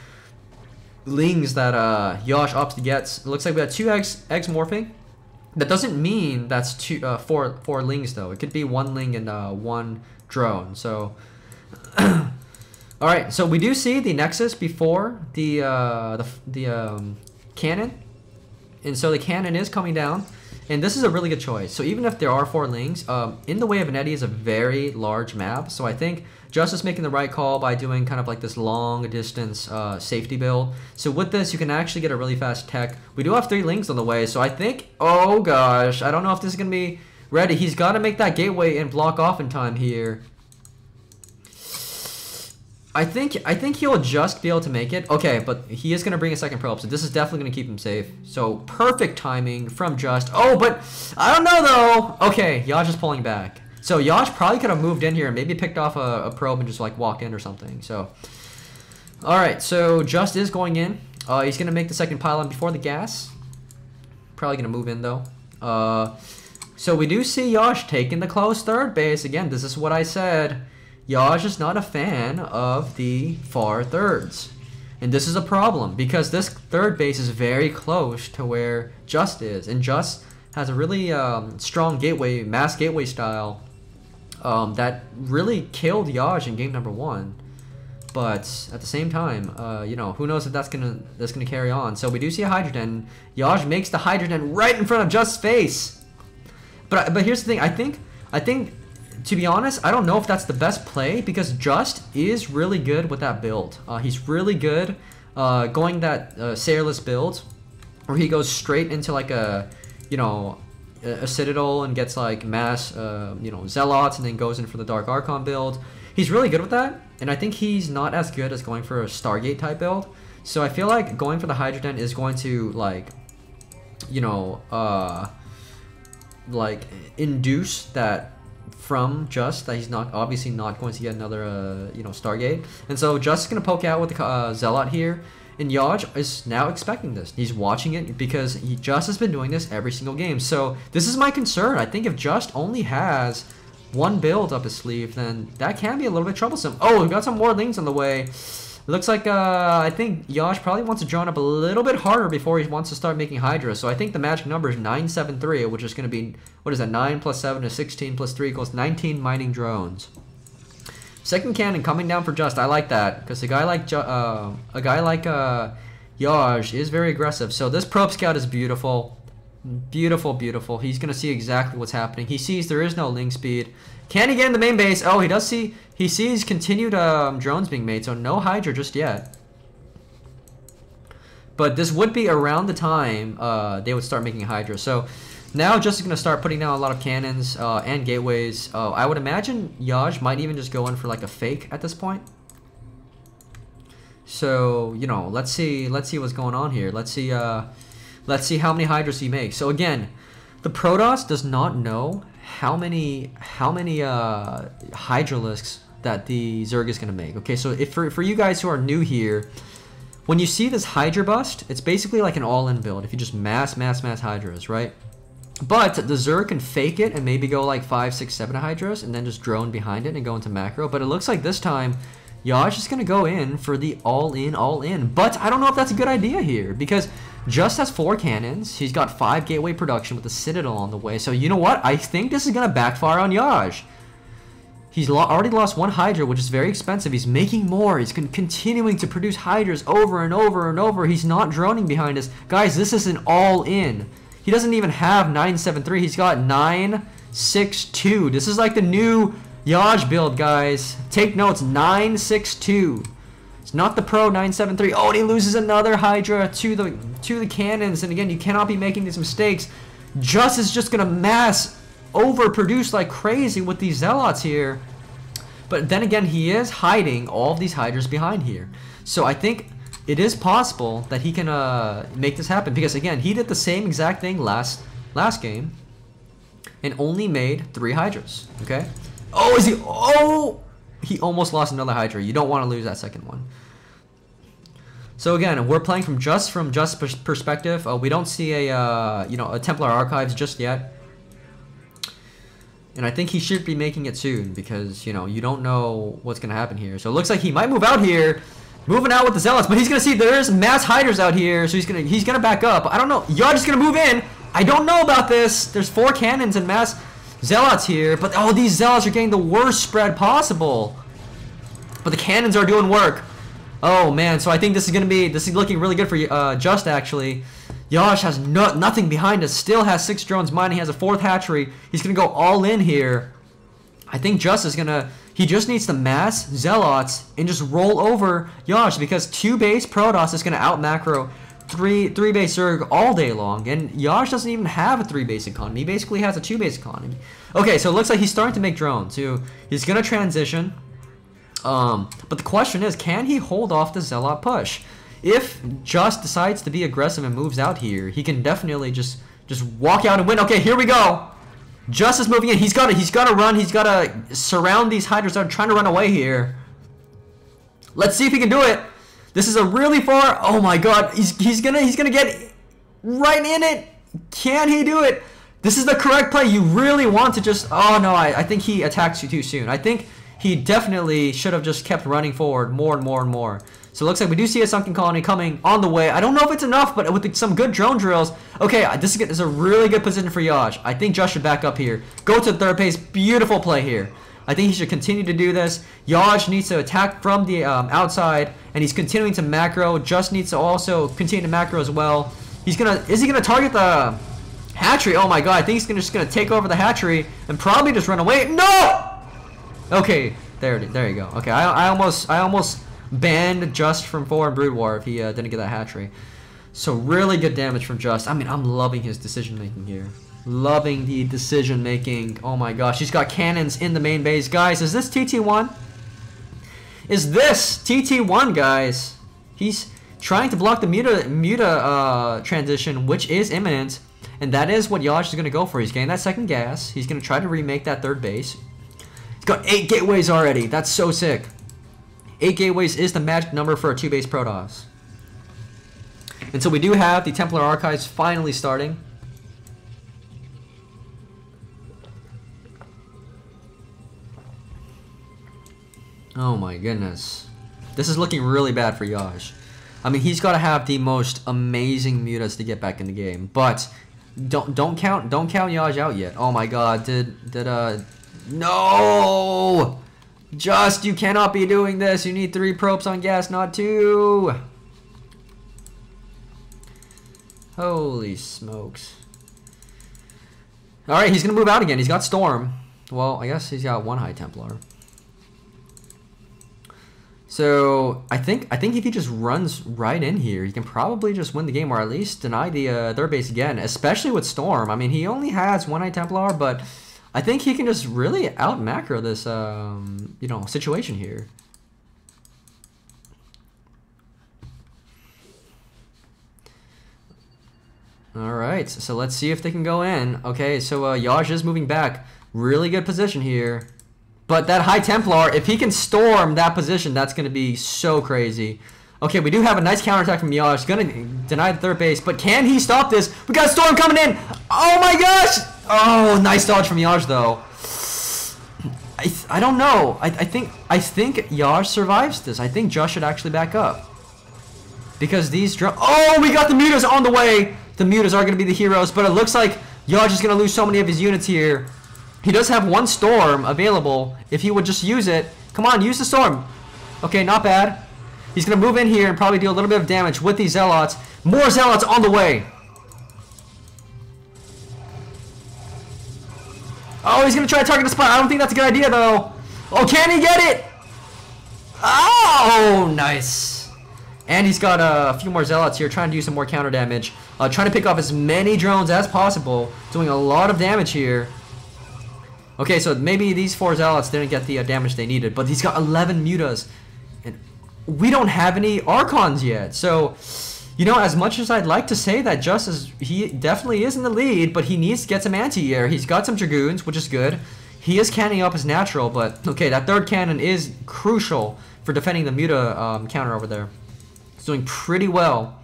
lings that JuSt opts to get. It looks like we got 2 eggs morphing. That doesn't mean that's four lings though. It could be 1 ling and 1 drone. So, all right. So we do see the Nexus before the cannon, and so the cannon is coming down, and this is a really good choice. So even if there are 4 lings, in the way of an Eddy is a very large map. So I think JuSt is making the right call by doing kind of like this long distance safety build. So with this, you can actually get a really fast tech. We do have 3 lings on the way, so I think, oh gosh, I don't know if this is going to be ready. He's got to make that gateway and block off in time here. I think he'll just be able to make it. Okay, but he is going to bring a second probe, so this is definitely going to keep him safe. So perfect timing from JuSt. Oh, but I don't know though. Okay, JuSt is pulling back. So JuSt probably could have moved in here and maybe picked off a probe and just like walked in or something. So, all right. So JuSt is going in. He's gonna make the second pylon before the gas. Probably gonna move in though. So we do see JuSt taking the close third base again. This is what I said. JuSt is not a fan of the far thirds, and this is a problem because this third base is very close to where JuSt is, and JuSt has a really strong gateway, mass gateway style. That really killed JuSt in game number 1, but at the same time, you know, who knows if that's gonna carry on. So we do see a Hydrogen. JuSt makes the Hydrogen right in front of JuSt's face. But here's the thing. I think to be honest, I don't know if that's the best play because JuSt is really good with that build. He's really good going that Sailorless build, where he goes straight into like a, you know, a Citadel and gets like mass, you know, Zealots, and then goes in for the Dark Archon build. He's really good with that, and I think he's not as good as going for a Stargate type build. So I feel like going for the Hydrogen is going to like, you know, like induce that from JuSt that he's not obviously not going to get another, you know, Stargate, and so JuSt is gonna poke out with the Zealot here. And JuSt is now expecting this. He's watching it because JuSt has been doing this every single game. So this is my concern. I think if JuSt only has 1 build up his sleeve, then that can be a little bit troublesome. Oh, we've got some more lings on the way. It looks like I think JuSt probably wants to drone up a little bit harder before he wants to start making Hydra. So I think the magic number is 973, which is going to be, what is that, 9 plus 7 is 16 plus 3 equals 19 mining drones. Second cannon coming down for JuSt. I like that because a guy like JuSt is very aggressive. So this probe scout is beautiful, beautiful, beautiful. He's gonna see exactly what's happening. He sees there is no ling speed. Can he get in the main base? Oh, he does see. He sees continued drones being made. So no Hydra just yet. But this would be around the time they would start making Hydra. So now JuSt is going to start putting down a lot of cannons and gateways. I would imagine JuSt might even just go in for like a fake at this point. So, you know, let's see what's going on here. Let's see how many Hydras he makes. So again, the Protoss does not know how many Hydralisks that the Zerg is going to make. Okay, so if for you guys who are new here, when you see this Hydra bust, it's basically like an all-in build. If you just mass Hydras, right? But the Zerg can fake it and maybe go like 5, 6, 7 Hydras and then just drone behind it and go into macro. But it looks like this time, JuSt is going to go in for the all-in. But I don't know if that's a good idea here because JuSt has 4 cannons. He's got 5 gateway production with the Citadel on the way. So you know what? I think this is going to backfire on JuSt. He's already lost 1 Hydra, which is very expensive. He's making more. He's continuing to produce Hydras over and over. He's not droning behind us. Guys, this is an all-in. He doesn't even have 973. He's got 962. This is like the new JuSt build, guys. Take notes, 962. It's not the pro 973. Oh, and he loses another Hydra to the cannons. And again, you cannot be making these mistakes. JuSt is just gonna mass overproduce like crazy with these Zealots here. But then again, he is hiding all of these Hydras behind here. So I think it is possible that he can make this happen. Because again, he did the same exact thing last game. And only made 3 Hydras. Okay? Oh, is he? Oh! He almost lost another Hydra. You don't want to lose that second one. So again, we're playing from JuSt's perspective. We don't see a Templar Archives just yet. And I think he should be making it soon because, you know, you don't know what's going to happen here. So it looks like he might move out here. Moving out with the Zealots, but he's going to see there's mass Hydras out here. So he's going to back up. I don't know. Y'all just going to move in. I don't know about this. There's 4 cannons and mass Zealots here. But, oh, these Zealots are getting the worst spread possible. But the cannons are doing work. Oh, man. So I think this is looking really good for JuSt, actually. JuSt has nothing behind us. Still has 6 drones mining. He has a 4th hatchery. He's going to go all in here. I think JuSt is going to... He just needs to mass Zealots and just roll over JuSt because 2 base Protoss is going to out macro 3 base Zerg all day long. And JuSt doesn't even have a 3 base economy. He basically has a 2 base economy. Okay, so it looks like he's starting to make drones. So he's going to transition. But the question is, can he hold off the Zealot push? If JuSt decides to be aggressive and moves out here, he can definitely just walk out and win. Okay, here we go. JuSt is moving in. He's got to run. He's got to surround these Hydras that are trying to run away here. Let's see if he can do it. This is a really far. Oh my God, he's gonna get right in it. Can he do it? This is the correct play. You really want to just. Oh no, I think he attacked you too soon. I think he definitely should have just kept running forward more and more. So it looks like we do see a sunken colony coming on the way. I don't know if it's enough, but with some good drone drills. Okay, this is a really good position for JuSt. I think JuSt should back up here. Go to the third base. Beautiful play here. I think he should continue to do this. JuSt needs to attack from the outside, and he's continuing to macro. JuSt needs to also continue to macro as well. Is he gonna target the hatchery? Oh my God, I think he's just gonna take over the hatchery and probably just run away. No! Okay, there you go. Okay, I almost banned JuSt from 4 in Brood War if he didn't get that hatchery. So really good damage from JuSt. I mean, I'm loving his decision making here. Loving the decision making. Oh my gosh, he's got cannons in the main base. Guys, is this TT1? Is this TT1, guys? He's trying to block the Muta transition, which is imminent. And that is what JuSt is going to go for. He's getting that second gas. He's going to try to remake that third base. He's got 8 gateways already. That's so sick. 8 gateways is the magic number for a 2-base Protoss. And so we do have the Templar Archives finally starting. Oh my goodness. This is looking really bad for JuSt. I mean, he's got to have the most amazing mutas to get back in the game. But don't count JuSt out yet. Oh my God, no! JuSt, you cannot be doing this. You need 3 probes on gas, not 2. Holy smokes. Alright, he's going to move out again. He's got Storm. Well, I guess he's got 1 High Templar. So, I think if he just runs right in here, he can probably just win the game, or at least deny the third base again, especially with Storm. I mean, he only has 1 High Templar, but I think he can just really out-macro this, situation here. Alright, so let's see if they can go in. Okay, so JuSt is moving back. Really good position here. But that High Templar, if he can storm that position, that's going to be so crazy. Okay, we do have a nice counterattack from Yash. Gonna deny the third base, but can he stop this? We got a storm coming in. Oh my gosh! Oh, nice dodge from Yash though. I don't know. I think Yash survives this. I think JuSt should actually back up because these oh, we got the mutas on the way. The mutas are gonna be the heroes, but it looks like Yash is gonna lose so many of his units here. He does have one storm available. If he would just use it, come on, use the storm. Okay, not bad. He's going to move in here and probably do a little bit of damage with these zealots. More zealots on the way. Oh, he's going to try to target the spot. I don't think that's a good idea, though. Oh, can he get it? Oh, nice. And he's got a few more zealots here trying to do some more counter damage. Trying to pick off as many drones as possible. Doing a lot of damage here. Okay, so maybe these 4 zealots didn't get the damage they needed, but he's got 11 mutas. And we don't have any Archons yet, so, you know, as much as I'd like to say that JuSt is, he definitely is in the lead, but he needs to get some anti-air. He's got some Dragoons, which is good. He is canning up as natural, but, okay, that third cannon is crucial for defending the muta counter over there. It's doing pretty well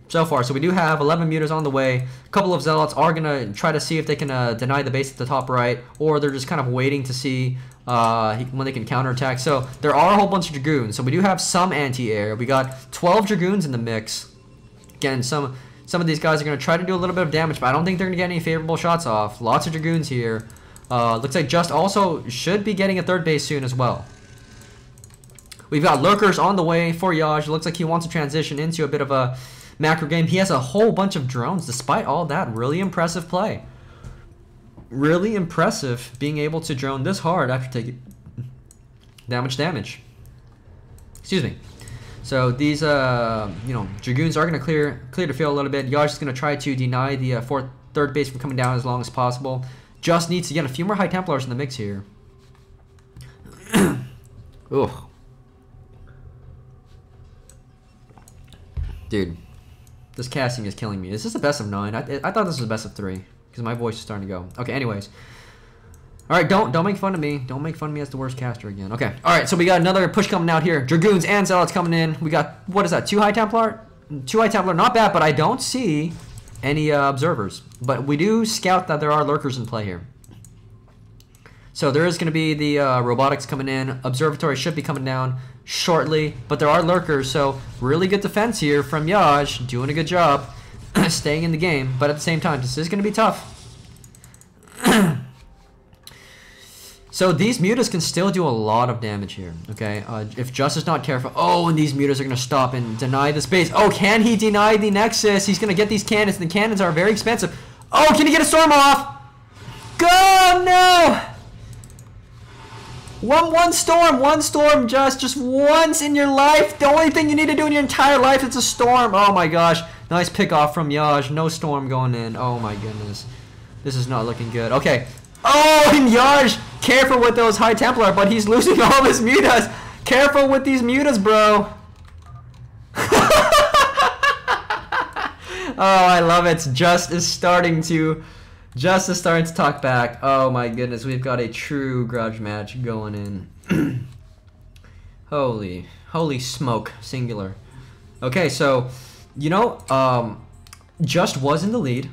so far, so we do have 11 mutas on the way. A couple of zealots are going to try to see if they can deny the base at the top right, or they're just kind of waiting to see when they can counterattack. So there are a whole bunch of Dragoons. So we do have some anti-air. We got 12 Dragoons in the mix. Again, some of these guys are going to try to do a little bit of damage, but I don't think they're going to get any favorable shots off. Lots of Dragoons here. Looks like JuSt also should be getting a third base soon as well. We've got lurkers on the way for Yash. It looks like he wants to transition into a bit of a macro game. He has a whole bunch of drones despite all that. Really impressive play. Really impressive being able to drone this hard after taking that much damage. Excuse me. So these you know, Dragoons are going to clear the field a little bit. Yash is going to try to deny the third base from coming down as long as possible. JuSt needs to get a few more High Templars in the mix here. Ugh. Dude, this casting is killing me. Is this a best of 9? I thought this was a best of 3 because my voice is starting to go. Okay, anyways. All right, don't make fun of me. Don't make fun of me as the worst caster again. Okay. All right, so we got another push coming out here. Dragoons and Zealots coming in. We got, what is that? 2 High Templar? 2 High Templar, not bad, but I don't see any observers. But we do scout that there are lurkers in play here. So there is going to be the robotics coming in. Observatory should be coming down shortly, but there are lurkers, so really good defense here from Yash, doing a good job staying in the game, but at the same time, this is going to be tough. So these mutas can still do a lot of damage here, okay? If JuSt is not careful. Oh, and these mutas are going to stop and deny the space. Oh, can he deny the Nexus? He's going to get these cannons, and the cannons are very expensive. Oh, can he get a storm off? Go, no! One storm, just once in your life. The only thing you need to do in your entire life is a storm. Oh my gosh. Nice pick off from Yash. No storm going in. Oh my goodness. This is not looking good. Okay. Oh, and Yash, careful with those High Templar, but he's losing all of his mutas. Careful with these mutas, bro. Oh, I love it. JuSt is starting to talk back. Oh my goodness, we've got a true grudge match going in. Holy smoke, singular. Okay, so, you know, JuSt was in the lead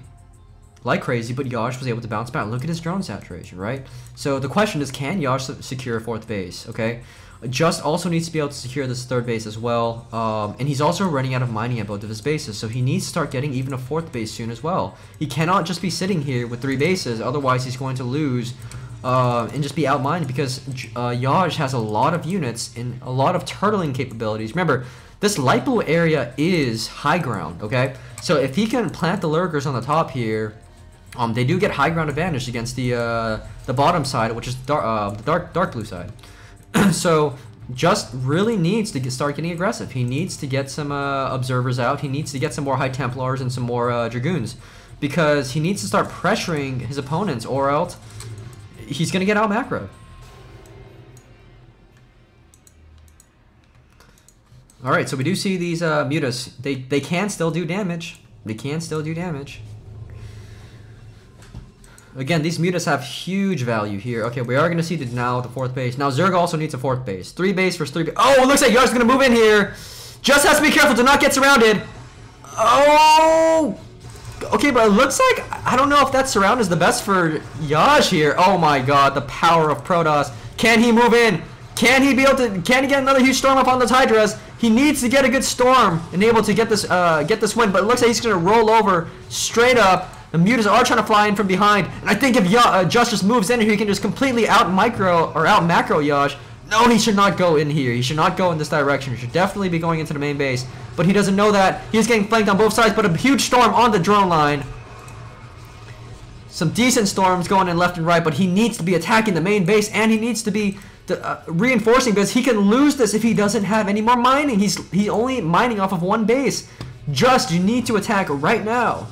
like crazy, but Yash was able to bounce back. Look at his drone saturation, right? So the question is, can Yash secure 4th base, okay? JuSt also needs to be able to secure this 3rd base as well, and he's also running out of mining at both of his bases, so he needs to start getting even a 4th base soon as well. He cannot just be sitting here with 3 bases, otherwise he's going to lose and just be outmined, because Yash has a lot of units and a lot of turtling capabilities. Remember, this light blue area is high ground, okay? So if he can plant the lurkers on the top here, they do get high ground advantage against the bottom side, which is the dark blue side. So JuSt really needs to start getting aggressive. He needs to get some observers out. He needs to get some more High Templars and some more Dragoons, because he needs to start pressuring his opponents, or else he's going to get out macroed. Alright, so we do see these mutas. They can still do damage. They can still do damage. Again, these mutas have huge value here. Okay, we are going to see now the 4th base. Now, Zerg also needs a 4th base. 3 base versus 3 base. Oh, it looks like Yash is going to move in here. JuSt has to be careful to not get surrounded. Oh! Okay, but it looks like, I don't know if that surround is the best for Yaj here. Oh my god, the power of Protoss. Can he move in? Can he be able to, can he get another huge storm up on those Hydras? He needs to get a good storm and able to get this win, but it looks like he's going to roll over straight up. The mutas are trying to fly in from behind, and I think if JuSt just moves in here, he can just completely out macro Yaj. No, he should not go in here. He should not go in this direction. He should definitely be going into the main base, but he doesn't know that. He's getting flanked on both sides, but a huge storm on the drone line. Some decent storms going in left and right, but he needs to be attacking the main base, and he needs to be reinforcing, because he can lose this if he doesn't have any more mining. He's only mining off of one base. JuSt, you need to attack right now.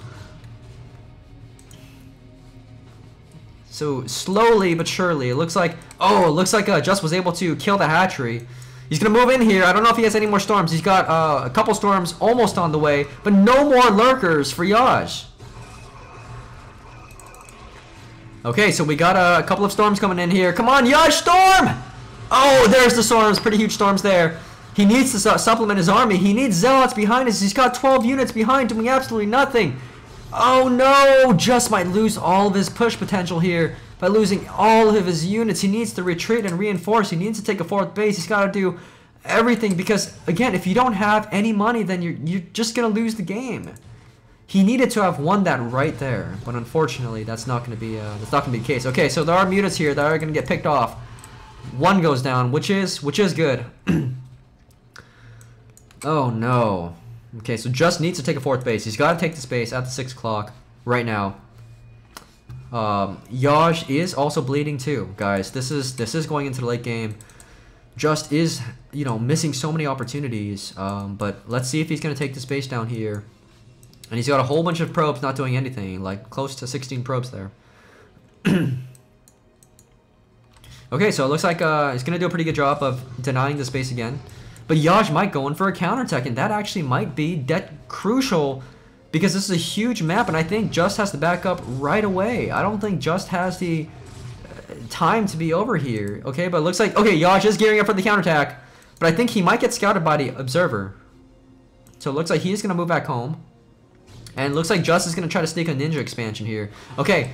So slowly but surely, it looks like, JuSt was able to kill the hatchery. He's gonna move in here. I don't know if he has any more storms. He's got a couple storms almost on the way, but no more lurkers for Yaj. Okay, so we got a couple of storms coming in here. Come on, Yaj, storm! Oh, there's the storms. Pretty huge storms there. He needs to supplement his army. He needs zealots behind us. He's got 12 units behind doing absolutely nothing. Oh no! JuSt might lose all of his push potential here by losing all of his units. He needs to retreat and reinforce. He needs to take a fourth base. He's got to do everything because, again, if you don't have any money, then you're just gonna lose the game. He needed to have won that right there, but unfortunately, that's not gonna be the case. Okay, so there are mutas here that are gonna get picked off. One goes down, which is good. Oh no. Okay, so JuSt needs to take a fourth base. He's got to take this base at the 6 o'clock right now. Yaj is also bleeding too, guys. This is going into the late game. JuSt is, missing so many opportunities. But let's see if he's going to take this base down here. And he's got a whole bunch of probes not doing anything, like close to 16 probes there. Okay, so it looks like he's going to do a pretty good job of denying this base again. But Yaj might go in for a counterattack, and that actually might be crucial because this is a huge map, and I think JuSt has to back up right away. I don't think JuSt has the time to be over here. Okay, but it looks like, okay, Yaj is gearing up for the counterattack, but I think he might get scouted by the observer. So it looks like he's going to move back home. And it looks like JuSt is going to try to sneak a ninja expansion here. Okay,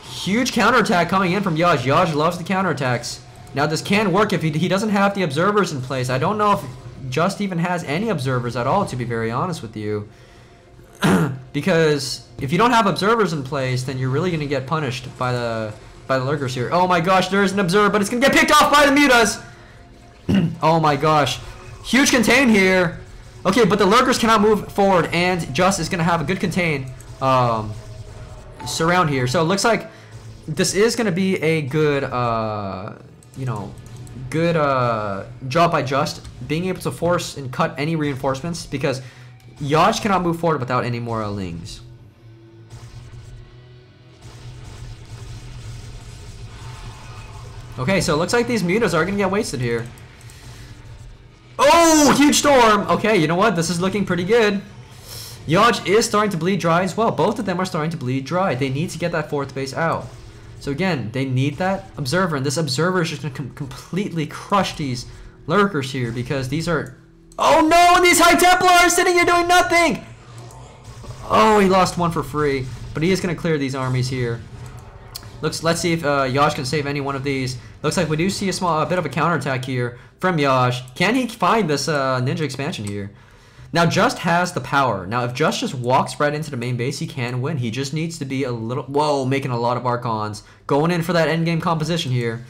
huge counterattack coming in from Yaj. Yaj loves the counterattacks. Now this can work if he doesn't have the observers in place. I don't know if JuSt even has any observers at all, to be very honest with you. Because if you don't have observers in place, then you're really going to get punished by the lurkers here. Oh my gosh, there is an observer, but it's going to get picked off by the mutas. Oh my gosh. Huge contain here. Okay, but the lurkers cannot move forward, and JuSt is going to have a good contain surround here. So it looks like this is going to be a good... good job by JuSt being able to force and cut any reinforcements because Yaj cannot move forward without any more lings. Okay, so it looks like these mutas are gonna get wasted here. Oh, huge storm! Okay, you know what? This is looking pretty good. Yaj is starting to bleed dry as well. Both of them are starting to bleed dry. They need to get that fourth base out. So again, they need that observer, and this observer is just going to completely crush these lurkers here because these are... Oh no, and these High Templar are sitting here doing nothing! Oh, he lost one for free, but he is going to clear these armies here. Let's see if Yaj can save any one of these. Looks like we do see a bit of a counterattack here from Yaj. Can he find this ninja expansion here? Now, JuSt has the power. Now, if JuSt just walks right into the main base, he can win. He just needs to be a little... Whoa, making a lot of Archons. Going in for that endgame composition here.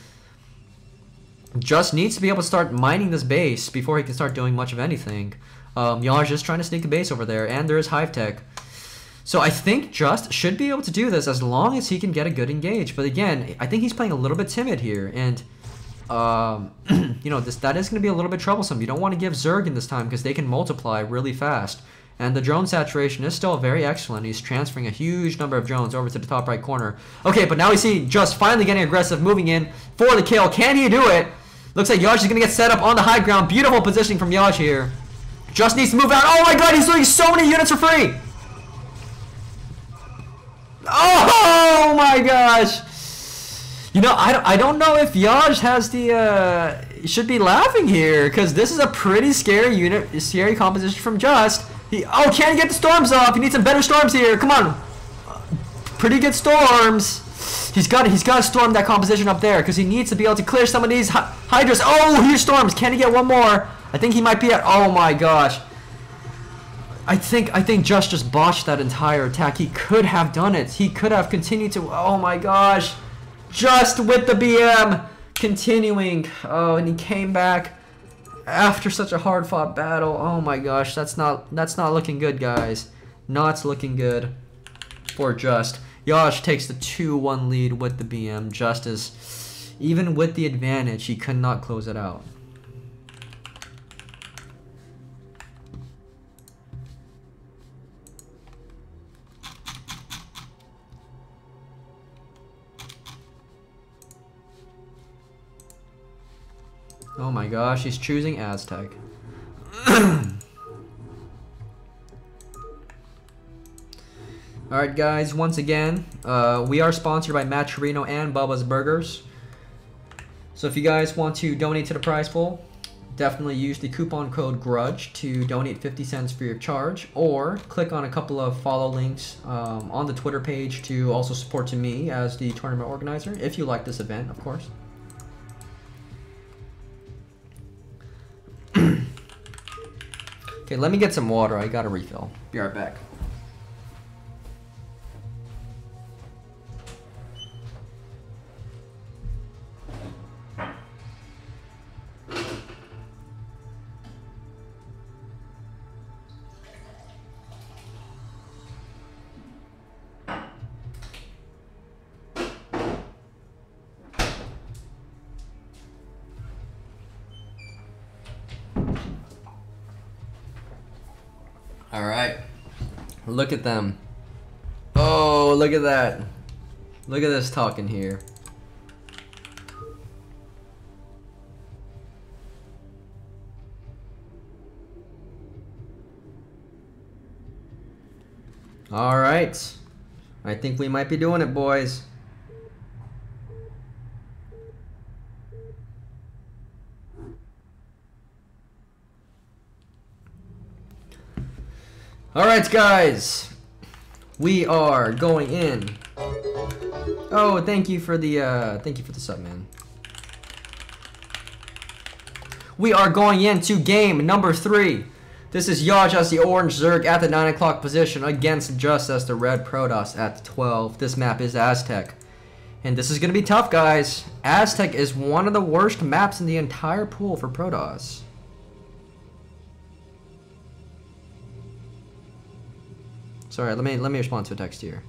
JuSt needs to be able to start mining this base before he can start doing much of anything. Yaj is trying to sneak a base over there, and there is Hive Tech. So I think JuSt should be able to do this as long as he can get a good engage. But again, I think he's playing a little bit timid here, and... that is going to be a little bit troublesome. You don't want to give Zerg this time because they can multiply really fast. And the drone saturation is still very excellent. He's transferring a huge number of drones over to the top right corner. Okay, but now we see JuSt finally getting aggressive, moving in for the kill. Can he do it? Looks like Yaj is going to get set up on the high ground. Beautiful positioning from Yaj here. JuSt needs to move out. Oh my god, he's doing so many units for free. Oh my gosh. I don't know if Yaj has the, You should be laughing here, because this is a pretty scary composition from JuSt. Oh, can't get the storms off. He needs some better storms here. Come on. Pretty good storms. He's got to storm that composition up there, because he needs to be able to clear some of these hydras. Oh, here's storms. Can he get one more? I think he might be at. Oh my gosh. I think JuSt just botched that entire attack. He could have done it. He could have continued to. Oh my gosh. JuSt with the BM. Continuing. Oh, and he came back after such a hard-fought battle. Oh my gosh, that's not looking good, guys. Not looking good for JuSt. Yash takes the 2-1 lead with the BM. JuSt is, even with the advantage, he could not close it out. Oh my gosh, he's choosing Aztec. Alright guys, once again, we are sponsored by Matt Chirino and Bubba's Burgers. So if you guys want to donate to the prize pool, definitely use the coupon code GRUDGE to donate 50 cents free of charge, or click on a couple of follow links on the Twitter page to also support to me as the tournament organizer, if you like this event, of course. Okay, let me get some water. I got a refill. Be right back. All right, look at them. Oh, look at that. Look at this talking here. All right, I think we might be doing it, boys. Alright guys, we are going in. Oh, thank you for the sub, man. We are going into game number 3. This is Yaj as the orange Zerg at the 9 o'clock position against JuSt as the red Protoss at 12. This map is Aztec. And this is going to be tough, guys. Aztec is one of the worst maps in the entire pool for Protoss. Sorry, let me respond to a text here.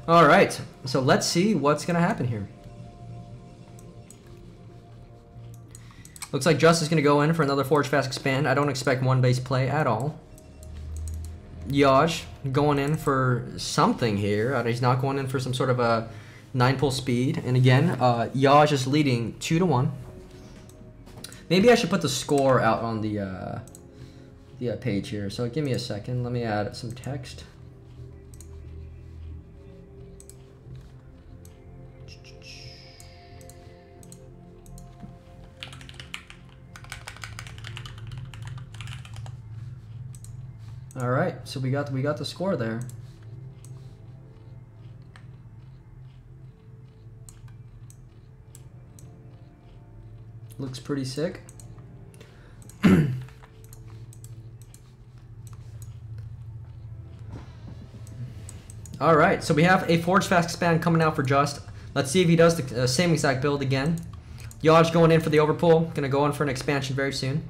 All right, so let's see what's gonna happen here. Looks like JuSt is gonna go in for another Forge Fast Expand. I don't expect one base play at all. Yaj going in for something here. He's not going in for some sort of a 9-pull speed, and again, Yaj is leading 2-1. Maybe I should put the score out on the page here. So give me a second. Let me add some text. All right, so we got the score there. Looks pretty sick. All right, so we have a Forge Fast Expand coming out for JuSt. Let's see if he does the same exact build again. Yaj going in for the overpull. Gonna go in for an expansion very soon.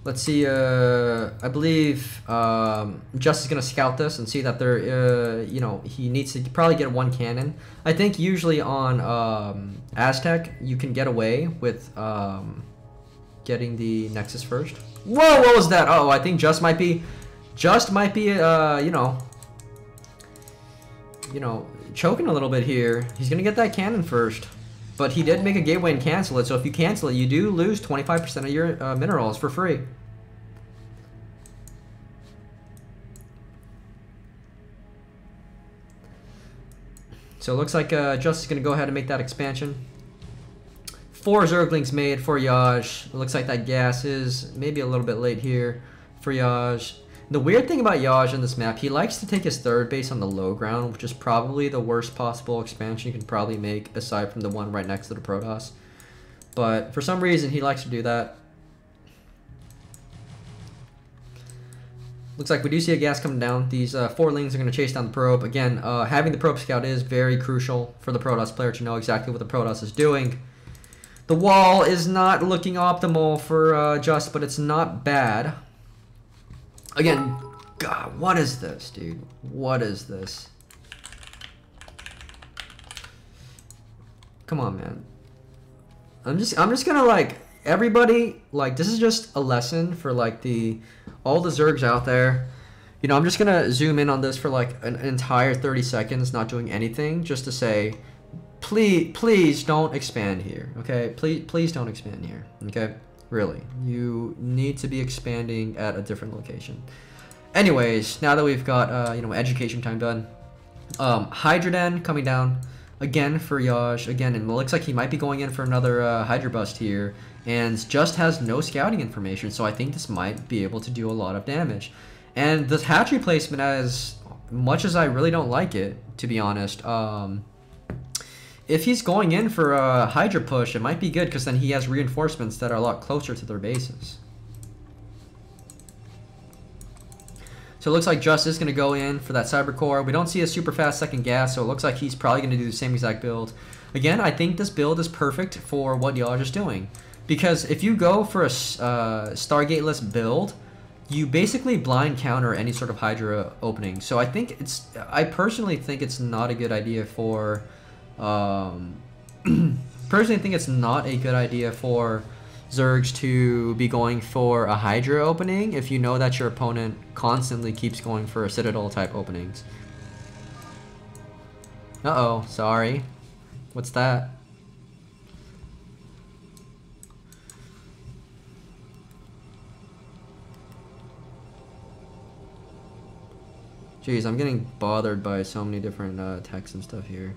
Let's see, I believe JuSt is going to scout this and see that there, you know, he needs to probably get one cannon. I think usually on Aztec, you can get away with getting the Nexus first. Whoa, what was that? Oh, I think JuSt might be, you know, choking a little bit here. He's going to get that cannon first. But he did make a gateway and cancel it, so if you cancel it, you do lose 25% of your minerals for free. So it looks like JuSt is going to go ahead and make that expansion. 4 Zerglings made for JuSt. It looks like that gas is maybe a little bit late here for JuSt. The weird thing about JuSt in this map, he likes to take his third base on the low ground, which is probably the worst possible expansion you can probably make, aside from the one right next to the Protoss. But for some reason, he likes to do that. Looks like we do see a gas coming down. These 4 Lings are going to chase down the probe. Again, having the probe scout is very crucial for the Protoss player to know exactly what the Protoss is doing. The wall is not looking optimal for JuSt, but it's not bad. Again, God, what is this, dude? What is this? Come on, man. I'm just gonna like everybody like this is just a lesson for like all the Zergs out there. You know, I'm just gonna zoom in on this for like an entire 30 seconds, not doing anything, just to say, please don't expand here, okay? Please don't expand here, okay? Really, you need to be expanding at a different location. Anyways, now that we've got you know, education time done, Hydra Den coming down again for JuSt again, and it looks like he might be going in for another Hydra bust here, and JuSt has no scouting information, so I think this might be able to do a lot of damage. And this hatchery placement, as much as I really don't like it, to be honest, if he's going in for a Hydra push, it might be good because then he has reinforcements that are a lot closer to their bases. So it looks like JuSt is going to go in for that Cyber Core. We don't see a super fast second gas, so it looks like he's probably going to do the same exact build. Again, I think this build is perfect for what JuSt is doing. Because if you go for a Stargateless build, you basically blind counter any sort of Hydra opening. So I personally think it's not a good idea for... personally think it's not a good idea for Zergs to be going for a Hydra opening if you know that your opponent constantly keeps going for Citadel type openings. Uh-oh, sorry. What's that? Jeez, I'm getting bothered by so many different texts and stuff here.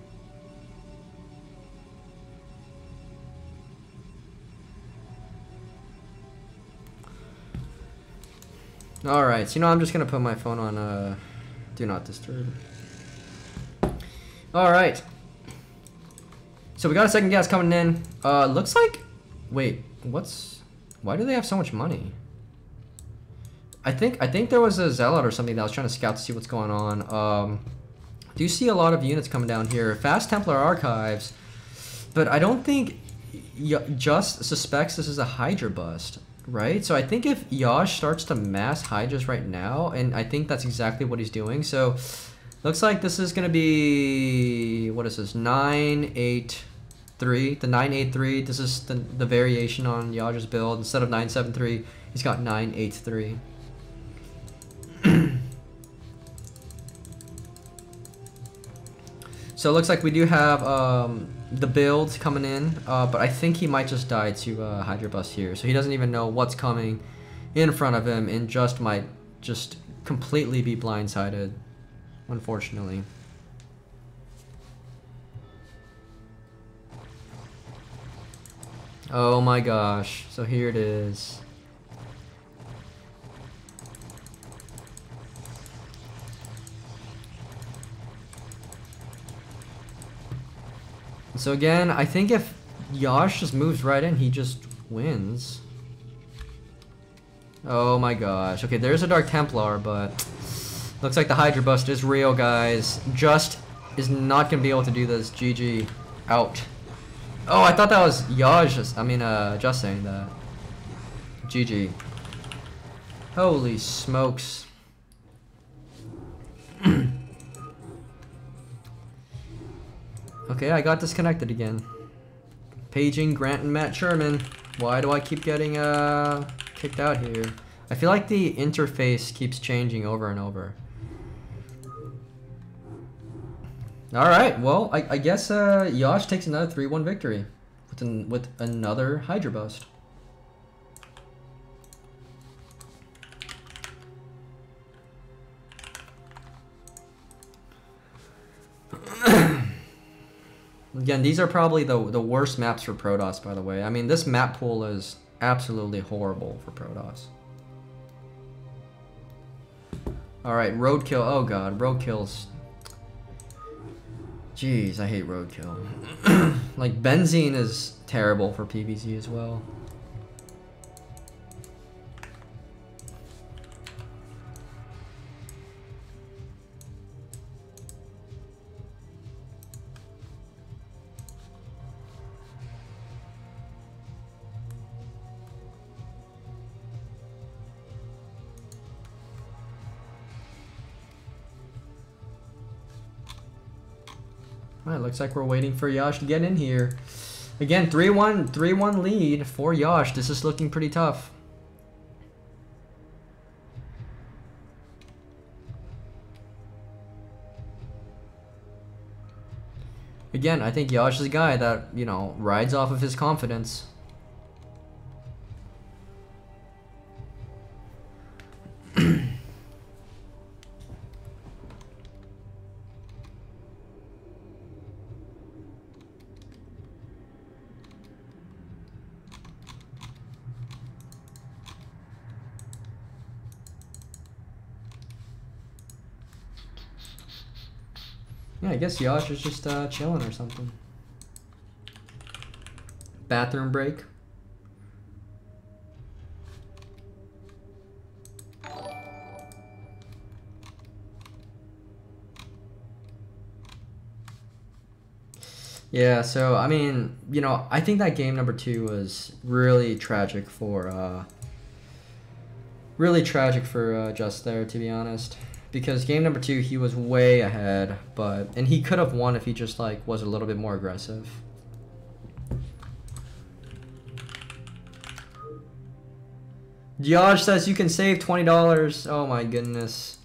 Alright, so you know, I'm just gonna put my phone on do not disturb. Alright. So we got a second gas coming in. Looks like, wait, why do they have so much money? I think there was a Zealot or something that was trying to scout to see what's going on. Do you see a lot of units coming down here? Fast Templar Archives, but I don't think JuSt suspects this is a Hydra bust. Right, so I think if JuSt starts to mass Hydras right now, and I think that's exactly what he's doing, so looks like this is going to be, what is this, 983, the 983, this is the variation on JuSt's build. Instead of 973, he's got 983. So it looks like we do have the build coming in, but I think he might just die to Hydra bust here, so he doesn't even know what's coming in front of him, and JuSt might just completely be blindsided, unfortunately. Oh my gosh, so here it is. So again, I think if JuSt just moves right in, he just wins. Oh my gosh. Okay, there's a Dark Templar, but looks like the Hydra bust is real, guys. JuSt is not going to be able to do this. GG. Out. Oh, I thought that was JuSt saying that. GG. Holy smokes. Okay, I got disconnected again. Paging Grant and Matt Sherman. Why do I keep getting kicked out here? I feel like the interface keeps changing over and over. All right. Well, I guess Yash takes another 3-1 victory with another Hydra Bust. Again, these are probably the worst maps for Protoss, by the way. I mean, this map pool is absolutely horrible for Protoss. Alright, Roadkill. Oh god, Roadkill's... Jeez, I hate Roadkill. Like, Benzene is terrible for PvZ as well. Alright, looks like we're waiting for Yash to get in here. Again, 3-1 lead for Yash. This is looking pretty tough. Again, I think Yash is a guy that, you know, rides off of his confidence. Yeah, I guess Yash is just chilling or something. Bathroom break. Yeah, so I mean, you know, I think that game number 2 was really tragic for JuSt there, to be honest. Because game number 2, he was way ahead, and he could have won if he just like was a little bit more aggressive. Josh says you can save $20. Oh my goodness.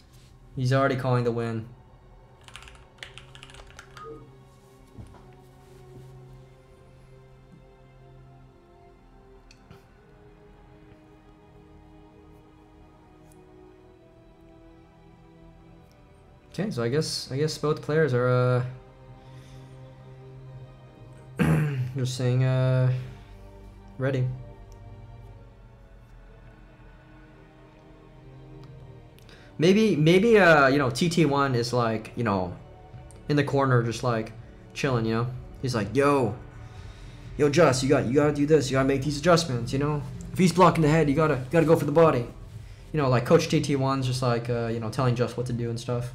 He's already calling the win. Okay, so I guess both players are just saying ready. Maybe you know, TT1 is like, you know, in the corner just like chilling, you know. He's like, yo JuSt, you gotta do this, you gotta make these adjustments, you know. If he's blocking the head, you gotta go for the body. You know, like Coach TT1's just like you know, telling JuSt what to do and stuff.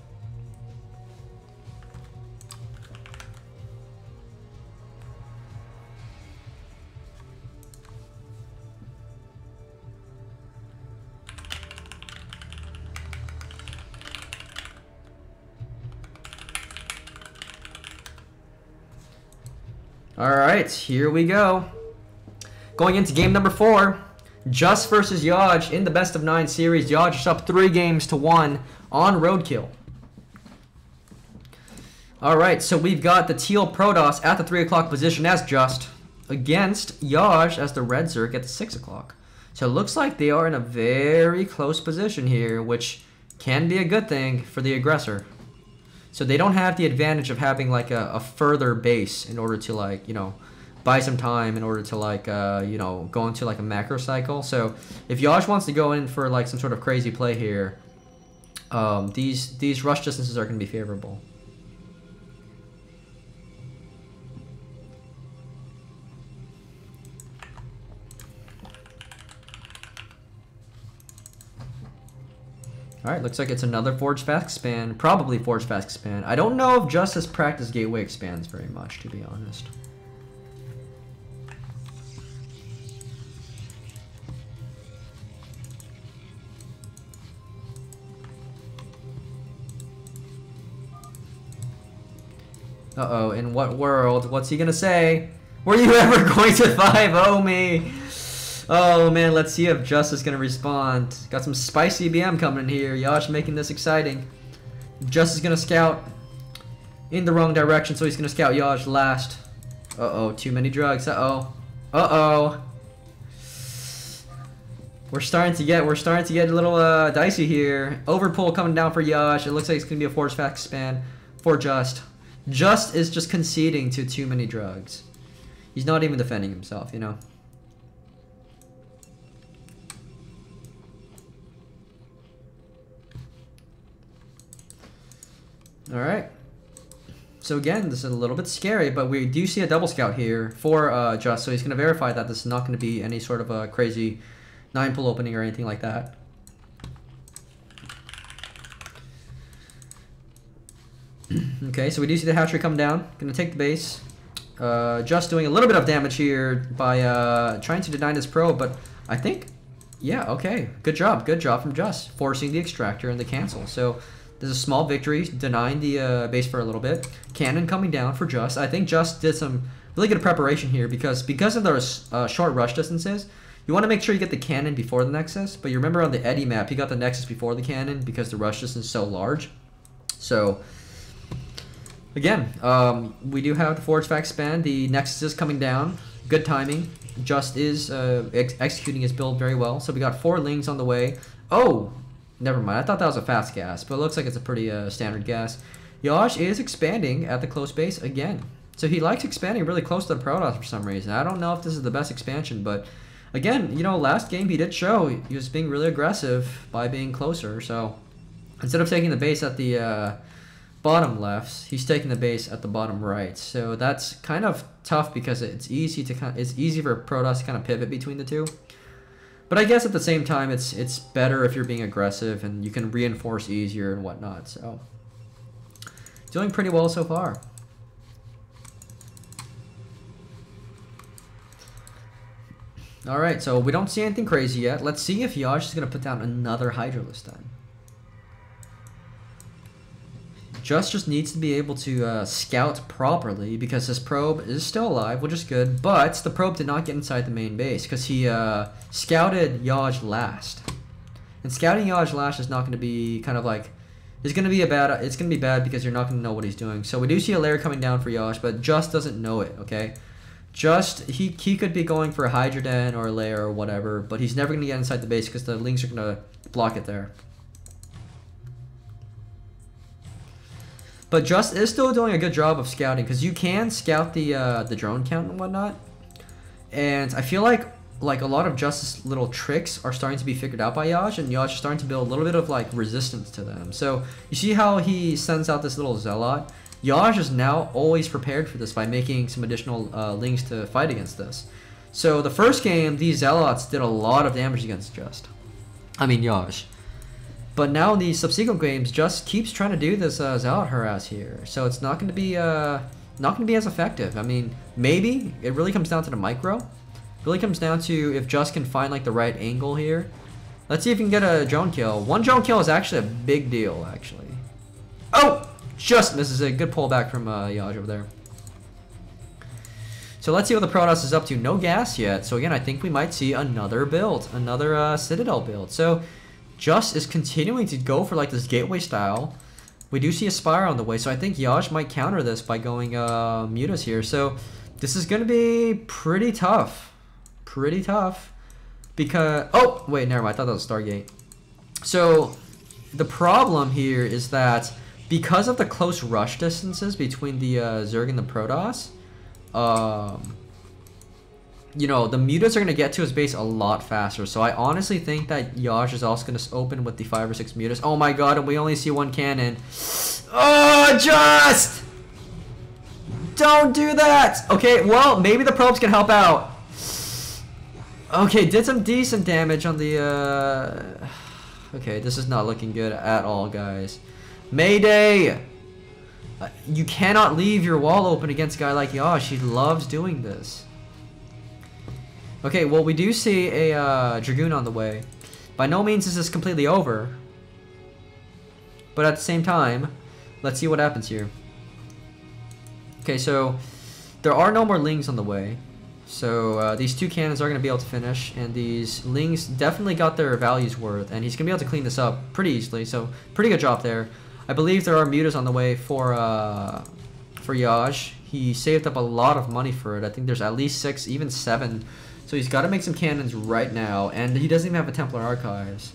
Alright, here we go. Going into game number 4. JuSt versus Yaj in the best of 9 series. Yaj is up 3 games to 1 on Roadkill. Alright, so we've got the Teal Protoss at the 3 o'clock position as JuSt against Yaj as the Red Zerg at the 6 o'clock. So it looks like they are in a very close position here, which can be a good thing for the aggressor. So they don't have the advantage of having like a further base in order to, like, you know, buy some time in order to, like, you know, go into like a macro cycle. So if Yash wants to go in for like some sort of crazy play here, these rush distances are going to be favorable. Alright, looks like it's another Forge Fast Expand. Probably Forge Fast Expand. I don't know if JuSt has practiced Gateway Expands very much, to be honest. Uh-oh, in what world? What's he gonna say? Were you ever going to 5-0 me? Oh man, let's see if JuSt is gonna respond. Got some spicy BM coming in here. Yash making this exciting. JuSt is gonna scout. in the wrong direction, so he's gonna scout Yaj last. Uh-oh, too many drugs. Uh-oh. Uh-oh. We're starting to get a little dicey here. Overpull coming down for Yaj. It looks like it's gonna be a force fact span for JuSt. JuSt is just conceding to too many drugs. He's not even defending himself, you know. All right. So again, this is a little bit scary, but we do see a double scout here for JuSt, so he's going to verify that this is not going to be any sort of a crazy 9-pull opening or anything like that. Okay, so we do see the hatchery come down. Going to take the base. JuSt doing a little bit of damage here by trying to deny this probe, but I think, yeah, okay. Good job from JuSt, forcing the extractor and the cancel. So there's a small victory, denying the base for a little bit. Cannon coming down for JuSt. I think JuSt did some really good preparation here because of those short rush distances. You want to make sure you get the cannon before the Nexus, but you remember on the Eddie map, he got the Nexus before the cannon because the rush distance is so large. So, again, we do have the Forge Fact Span. The Nexus is coming down. Good timing. JuSt is executing his build very well. So we got 4 Lings on the way. Oh! Never mind, I thought that was a fast gas, but it looks like it's a pretty standard gas. Yaj is expanding at the close base again. So he likes expanding really close to the Protoss for some reason. I don't know if this is the best expansion, but again, you know, last game he did show he was being really aggressive by being closer. So instead of taking the base at the bottom left, he's taking the base at the bottom right. So that's kind of tough because it's easy for Protoss to kind of pivot between the two. But I guess at the same time, it's better if you're being aggressive and you can reinforce easier and whatnot. So, doing pretty well so far. All right, so we don't see anything crazy yet. Let's see if Yaj is going to put down another Hydra this time. Just needs to be able to scout properly because his probe is still alive, which is good, but the probe did not get inside the main base because he scouted Yaj last. And scouting Yaj last is not going to be kind of like, it's going to be bad because you're not going to know what he's doing. So we do see a layer coming down for Yaj, but JuSt doesn't know it, okay? JuSt, he could be going for a Hydra Den or a layer or whatever, but he's never going to get inside the base because the Lings are going to block it there. But JuSt is still doing a good job of scouting because you can scout the drone count and whatnot. And I feel like a lot of JuSt's little tricks are starting to be figured out by Yaj, and Yaj is starting to build a little bit of like resistance to them. So you see how he sends out this little Zealot? Yaj is now always prepared for this by making some additional Lings to fight against this. So the first game, these Zealots did a lot of damage against Yaj. But now in these subsequent games, JuSt keeps trying to do this Zealot harass here, so it's not going to be as effective. I mean, maybe it really comes down to the micro. It really comes down to if JuSt can find like the right angle here. Let's see if he can get a drone kill. 1 drone kill is actually a big deal, actually. Oh, just misses a good pullback from Yaj over there. So let's see what the Protoss is up to. No gas yet. So again, I think we might see another build, another Citadel build. So JuSt is continuing to go for like this gateway style. We do see a Spire on the way, so I think Yaj might counter this by going Mutas here. So this is going to be pretty tough. Pretty tough. Because, oh, wait, never mind. I thought that was Stargate. So the problem here is that because of the close rush distances between the Zerg and the Protoss, you know, the Mutas are going to get to his base a lot faster. So I honestly think that Yaj is also going to open with the 5 or 6 Mutas. Oh my god, and we only see 1 cannon. Oh, JuSt! Don't do that! Okay, well, maybe the probes can help out. Okay, did some decent damage on the, Okay, this is not looking good at all, guys. Mayday! You cannot leave your wall open against a guy like Yaj. He loves doing this. Okay, well, we do see a Dragoon on the way. By no means is this completely over. But at the same time, let's see what happens here. Okay, so there are no more Lings on the way. So these 2 cannons are going to be able to finish. And these Lings definitely got their values worth. And he's going to be able to clean this up pretty easily. So pretty good job there. I believe there are mutas on the way for Yaj. He saved up a lot of money for it. I think there's at least 6, even 7. So he's got to make some cannons right now, and he doesn't even have a Templar Archives.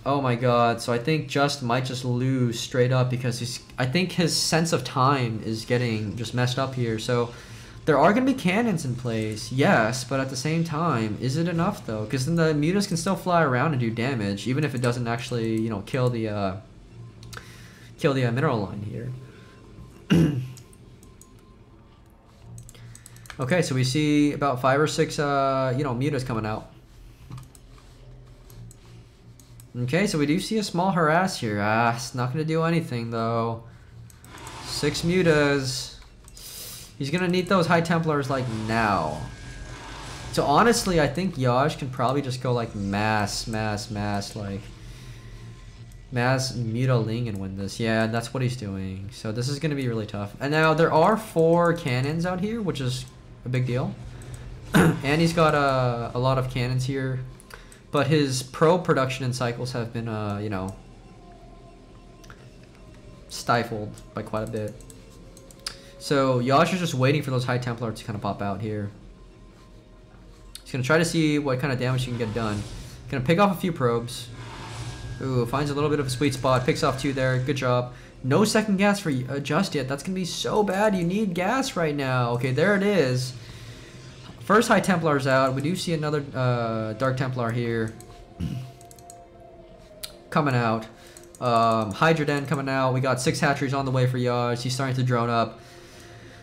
Oh my god, so I think JuSt might just lose straight up because I think his sense of time is getting just messed up here. So there are going to be cannons in place, yes, but at the same time, is it enough though? Because then the mutas can still fly around and do damage, even if it doesn't actually, you know, kill the mineral line here. Okay, so we see about 5 or 6, you know, mutas coming out. Okay, so we do see a small harass here. It's not going to do anything, though. 6 mutas. He's going to need those High Templars, like, now. So, honestly, I think Yaj can probably just go, like, mass, like... Mass Muta Ling and win this. Yeah, that's what he's doing. So, this is going to be really tough. And now, there are 4 cannons out here, which is a big deal. And he's got a lot of cannons here. But his probe production and cycles have been, you know, stifled by quite a bit. So Yaj is just waiting for those High Templar to kind of pop out here. He's going to try to see what kind of damage he can get done. Going to pick off a few probes. Ooh, finds a little bit of a sweet spot. Picks off 2 there. Good job. No second gas for JuSt yet. That's going to be so bad. You need gas right now. Okay, there it is. First High Templar's out. We do see another Dark Templar here. Coming out. Hydra Den coming out. We got 6 hatcheries on the way for Yaj. He's starting to drone up.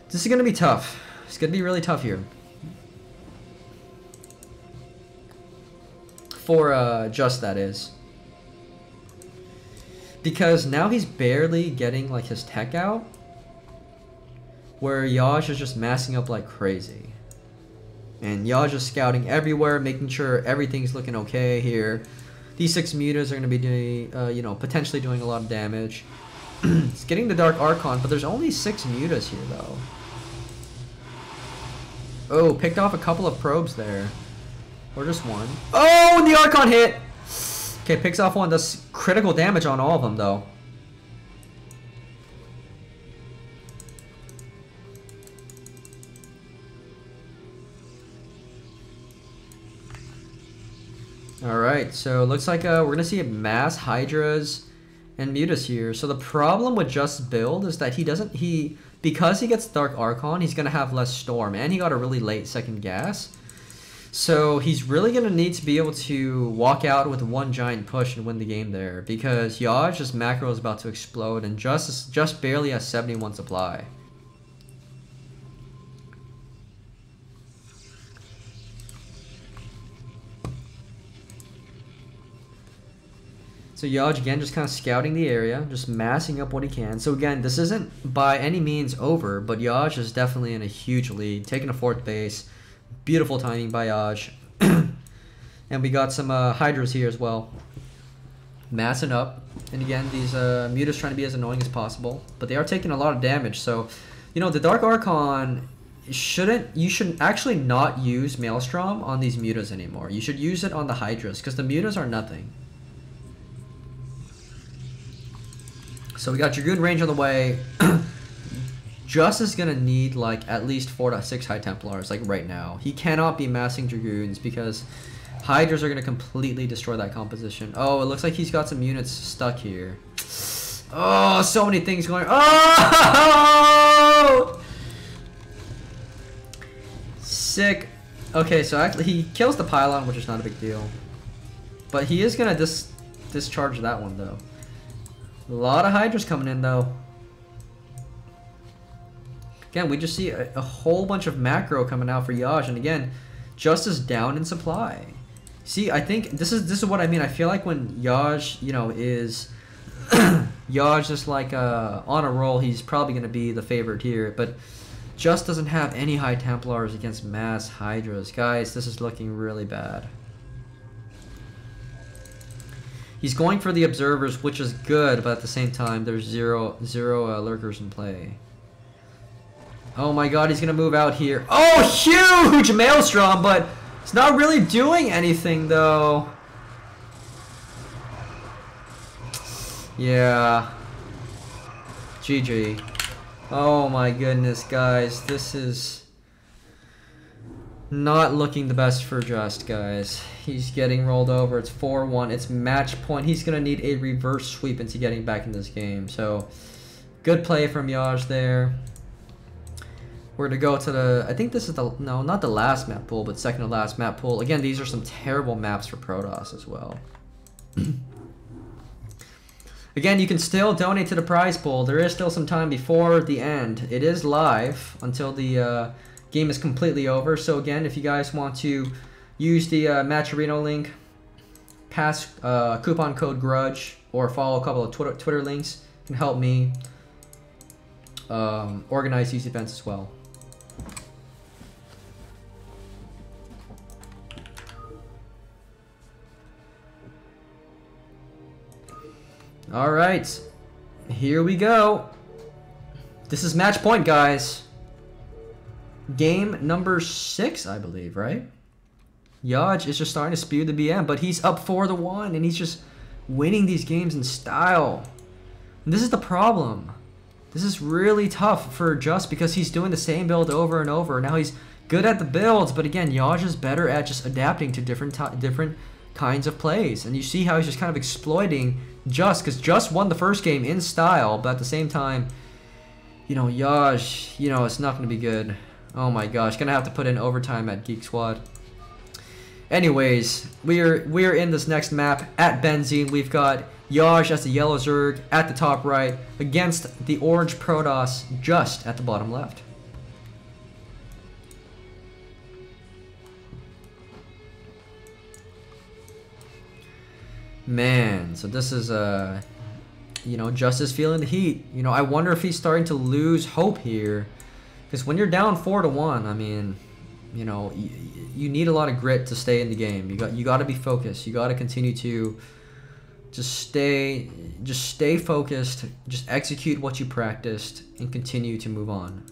This is going to be tough. It's going to be really tough here. For JuSt, that is. Because now he's barely getting like his tech out. Where Yaj is just massing up like crazy. And Yaj is scouting everywhere, making sure everything's looking okay here. These 6 mutas are going to be doing, you know, potentially doing a lot of damage. It's getting the Dark Archon, but there's only 6 mutas here, though. Oh, picked off a couple of probes there. Or just 1. Oh, and the Archon hit! Okay, picks off 1. Does critical damage on all of them, though. Alright, so it looks like we're going to see mass Hydras and mutas here. So the problem with JuSt's build is that because he gets Dark Archon, he's going to have less Storm. And he got a really late second gas. So he's really going to need to be able to walk out with 1 giant push and win the game there. Because Yaj's macro is about to explode and just barely has 71 supply. So Yaj again just kind of scouting the area, just massing up what he can. So again, this isn't by any means over, but Yaj is definitely in a huge lead, taking a 4th base. Beautiful timing by Yaj. And we got some Hydras here as well. Massing up. And again, these mutas trying to be as annoying as possible. But they are taking a lot of damage. So, you know, the Dark Archon, you should actually not use Maelstrom on these mutas anymore. You should use it on the Hydras, because the mutas are nothing. So we got Dragoon range on the way. JuSt is going to need like at least 4 to 6 High Templars like right now. He cannot be massing Dragoons because Hydras are going to completely destroy that composition. Oh, it looks like he's got some units stuck here. Oh, so many things going. Oh! Sick. Okay, so actually he kills the pylon, which is not a big deal. But he is going to discharge that one though. A lot of Hydras coming in, though. Again, we just see a whole bunch of macro coming out for Yaj, and again, JuSt is down in supply. See, I think this is what I mean. I feel like when Yaj, you know, is Yaj just like on a roll, he's probably going to be the favorite here, but JuSt doesn't have any High Templars against mass Hydras. Guys, this is looking really bad. He's going for the observers, which is good, but at the same time, there's zero lurkers in play. Oh my god, he's going to move out here. Oh, huge Maelstrom, but it's not really doing anything, though. Yeah. GG. Oh my goodness, guys. This is not looking the best for JuSt, guys. He's getting rolled over. It's 4-1. It's match point. He's going to need a reverse sweep into getting back in this game. So, good play from Jaeyun there. We're going to go to the... I think this is the... No, not the last map pool, but second to last map pool. Again, these are some terrible maps for Protoss as well. Again, you can still donate to the prize pool. There is still some time before the end. It is live until the game is completely over. So again, if you guys want to use the Match Arena link, pass coupon code Grudge, or follow a couple of Twitter links, can help me organize these events as well. All right, here we go. This is match point, guys. Game number 6, I believe, right? Jaeyun is just starting to spew the BM, but he's up 4-1, and he's just winning these games in style. And this is the problem. This is really tough for JuSt because he's doing the same build over and over. Now he's good at the builds, but again, Jaeyun is better at just adapting to different kinds of plays. And you see how he's just kind of exploiting JuSt, because JuSt won the first game in style, but at the same time, you know, Jaeyun, you know, it's not going to be good. Oh my gosh, gonna have to put in overtime at Geek Squad. Anyways, we're in this next map at Benzene. We've got Jaeyun as the yellow Zerg at the top right against the orange Protoss JuSt at the bottom left. Man, so this is you know, JuSt is feeling the heat. You know, I wonder if he's starting to lose hope here, because when you're down 4-1, I mean, you know, you need a lot of grit to stay in the game. You got to be focused. You got to continue to just stay focused. Just execute what you practiced and continue to move on.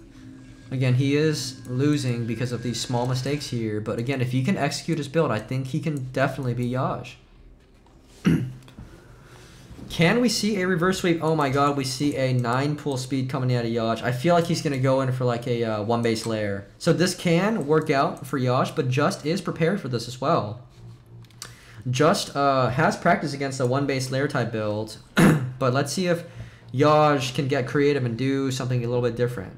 Again, he is losing because of these small mistakes here, but again, if he can execute his build, I think he can definitely be Jaeyun. Can we see a reverse sweep? Oh my god, we see a 9 pool speed coming out of Jaeyun. I feel like he's going to go in for like a 1 base layer. So this can work out for Jaeyun, but JuSt is prepared for this as well. JuSt has practice against a 1 base layer type build, but let's see if Jaeyun can get creative and do something a little bit different.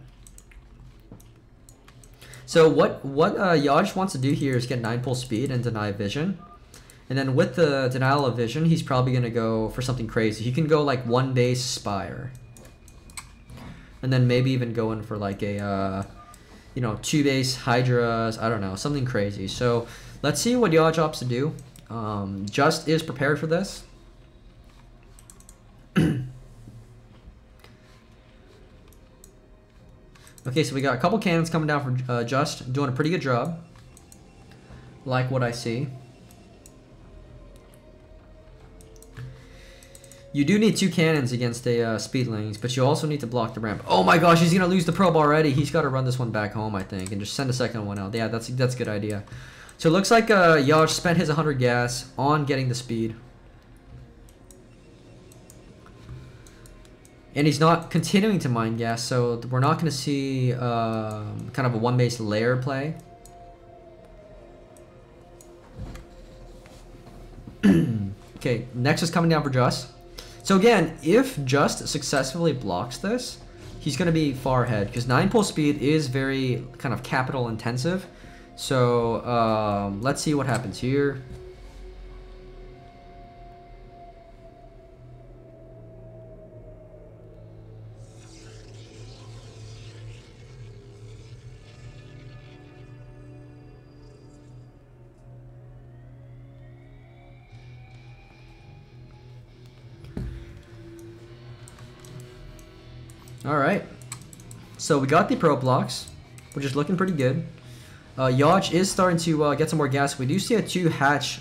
So what Jaeyun wants to do here is get 9 pool speed and deny vision. And then with the denial of vision, he's probably going to go for something crazy. He can go like 1 base Spire. And then maybe even go in for like a, you know, 2 base Hydras. I don't know, something crazy. So let's see what Jaeyun opts to do. JuSt is prepared for this. Okay, so we got a couple cannons coming down from JuSt, doing a pretty good job. Like what I see. You do need 2 cannons against a speedlings, but you also need to block the ramp. Oh my gosh, he's gonna lose the probe already. He's got to run this one back home, I think, and just send a second one out. Yeah, that's a good idea. So it looks like Jaeyun spent his 100 gas on getting the speed. And he's not continuing to mine gas, so we're not going to see kind of a 1 base layer play. Okay, next is coming down for JuSt. So again, if JuSt successfully blocks this, he's going to be far ahead, because 9 pull speed is very kind of capital intensive. So let's see what happens here. Alright, so we got the pro blocks, which is looking pretty good. Jaeyun is starting to get some more gas. We do see a two hatch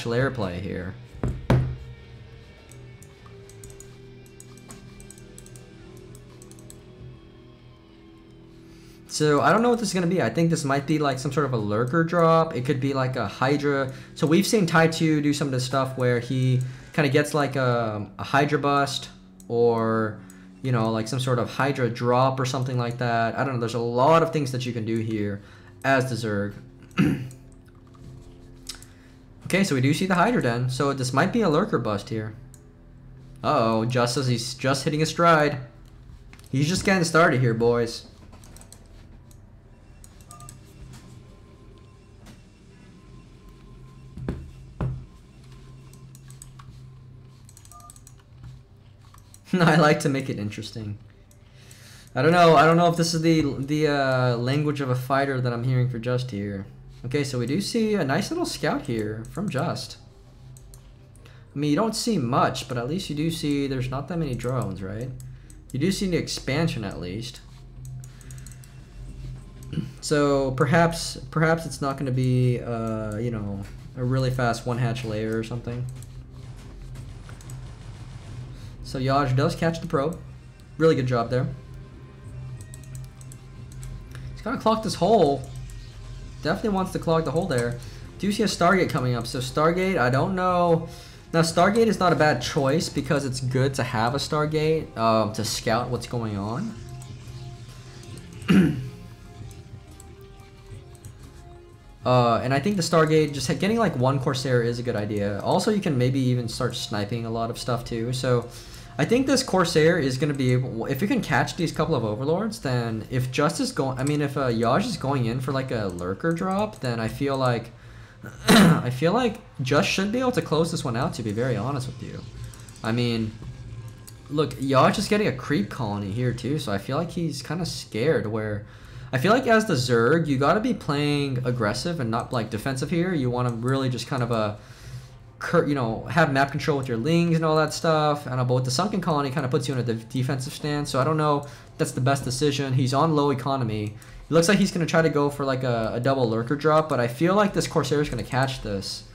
layer play here. So I don't know what this is going to be. I think this might be like some sort of a lurker drop. It could be like a Hydra. So we've seen Tai2 do some of this stuff where he kind of gets like a Hydra bust, or you know, like some sort of Hydra drop or something like that. I don't know. There's a lot of things that you can do here as the Zerg. Okay, so we do see the Hydra Den. So this might be a lurker bust here. Uh-oh, just as he's just hitting his stride. He's just getting started here, boys. I like to make it interesting. I don't know if this is the language of a fighter that I'm hearing for JuSt here. Okay, so we do see a nice little scout here from JuSt. I mean, you don't see much, but at least you do see there's not that many drones, right? You do see the expansion at least. So perhaps it's not going to be, you know, a really fast one-hatch layer or something. So Yaj does catch the probe. Really good job there. He's got to clock this hole. Definitely wants to clog the hole there. Do you see a Stargate coming up? So Stargate, I don't know. Now Stargate is not a bad choice because it's good to have a Stargate to scout what's going on. And I think the Stargate, just getting like one Corsair is a good idea. Also, you can maybe even start sniping a lot of stuff too. So I think this Corsair is going to be able, if you can catch these couple of Overlords, then if JuSt is going, I mean, if Yaj is going in for like a lurker drop, then I feel like JuSt should be able to close this one out, to be very honest with you. I mean, look, Yaj is getting a creep colony here too, so I feel like he's kind of scared, where I feel like as the Zerg, you got to be playing aggressive and not like defensive here. You want to really just kind of you know, have map control with your lings and all that stuff. And but with the sunken colony, kind of puts you in a defensive stance. So I don't know if that's the best decision. He's on low economy. It looks like he's going to try to go for like a double lurker drop, but I feel like this Corsair is going to catch this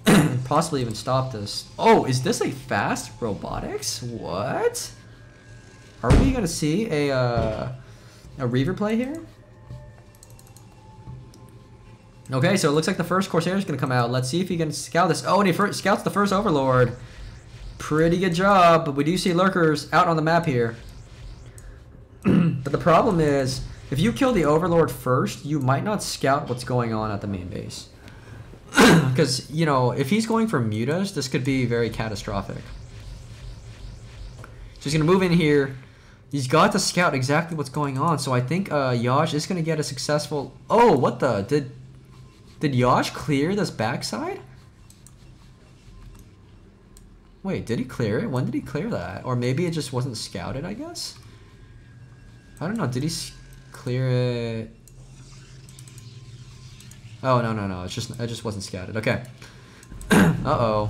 and possibly even stop this. Oh, is this a fast robotics? What? Are we going to see a Reaver play here? Okay, so it looks like the first Corsair is going to come out. Let's see if he can scout this. Oh, and he scouts the first Overlord. Pretty good job, but we do see lurkers out on the map here. But the problem is, if you kill the Overlord first, you might not scout what's going on at the main base. Because, you know, if he's going for mutas, this could be very catastrophic. So he's going to move in here. He's got to scout exactly what's going on. So I think Yaj is going to get a successful... Oh, what the... Did Yaj clear this backside? Wait, did he clear it? When did he clear that? Or maybe it just wasn't scouted, I guess? I don't know. Did he clear it? Oh, no. It just wasn't scouted. Okay. Uh-oh.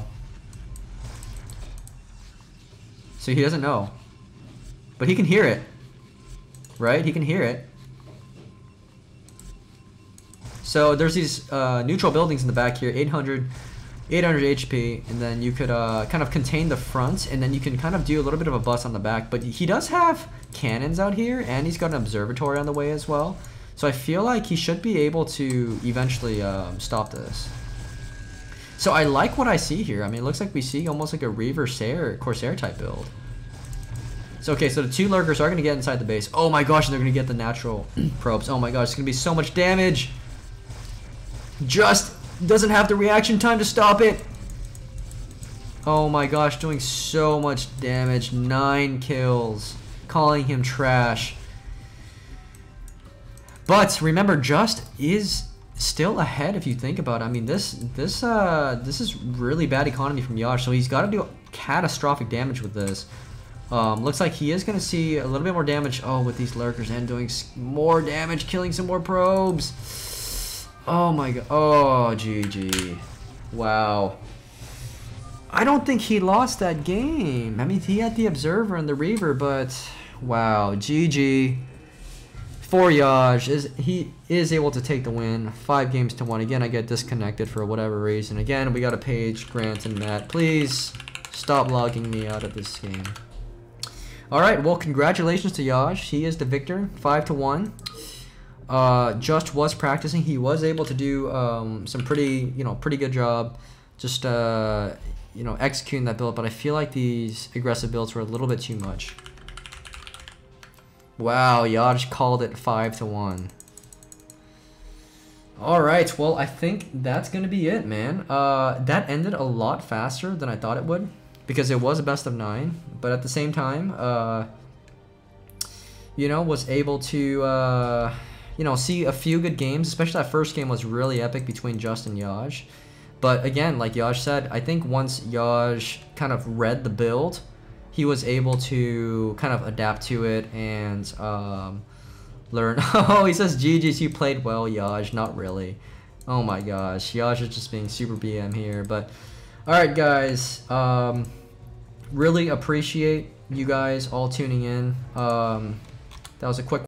So he doesn't know. But he can hear it. Right? He can hear it. So there's these neutral buildings in the back here, 800 HP, and then you could kind of contain the front, and then you can kind of do a little bit of a bust on the back. But he does have cannons out here, and he's got an observatory on the way as well. So I feel like he should be able to eventually stop this. So I like what I see here. I mean, it looks like we see almost like a Reaver Corsair type build. So okay, so the two lurkers are going to get inside the base. Oh my gosh, they're going to get the natural probes. Oh my gosh, it's going to be so much damage. JuSt doesn't have the reaction time to stop it. Oh my gosh, doing so much damage. 9 kills. Calling him trash. But remember, JuSt is still ahead if you think about it. I mean, this is really bad economy from Yaj, so he's got to do catastrophic damage with this. Looks like he is going to see a little bit more damage. Oh, with these lurkers and doing more damage, killing some more probes. Oh my god. Oh, GG. Wow. I don't think he lost that game. I mean, he had the Observer and the Reaver, but wow. GG. For Yaj, he is able to take the win. 5 games to 1. Again, I get disconnected for whatever reason. Again, we got a Paige, Grant, and Matt. Please stop logging me out of this game. Alright, well, congratulations to Yaj. He is the victor. 5-1. JuSt was practicing. He was able to do some pretty good job just executing that build, but I feel like these aggressive builds were a little bit too much. Wow, Yaj called it 5-1. Alright, well, I think that's gonna be it, man. That ended a lot faster than I thought it would, because it was a best of 9, but at the same time, you know, was able to, you know, see a few good games, especially that first game was really epic between JuSt and Yaj. But again, like Yaj said, I think once Yaj kind of read the build, he was able to kind of adapt to it and learn. Oh, he says, GG's, you played well, Yaj. Not really. Oh my gosh, Yaj is just being super BM here. But alright guys, really appreciate you guys all tuning in. That was a quick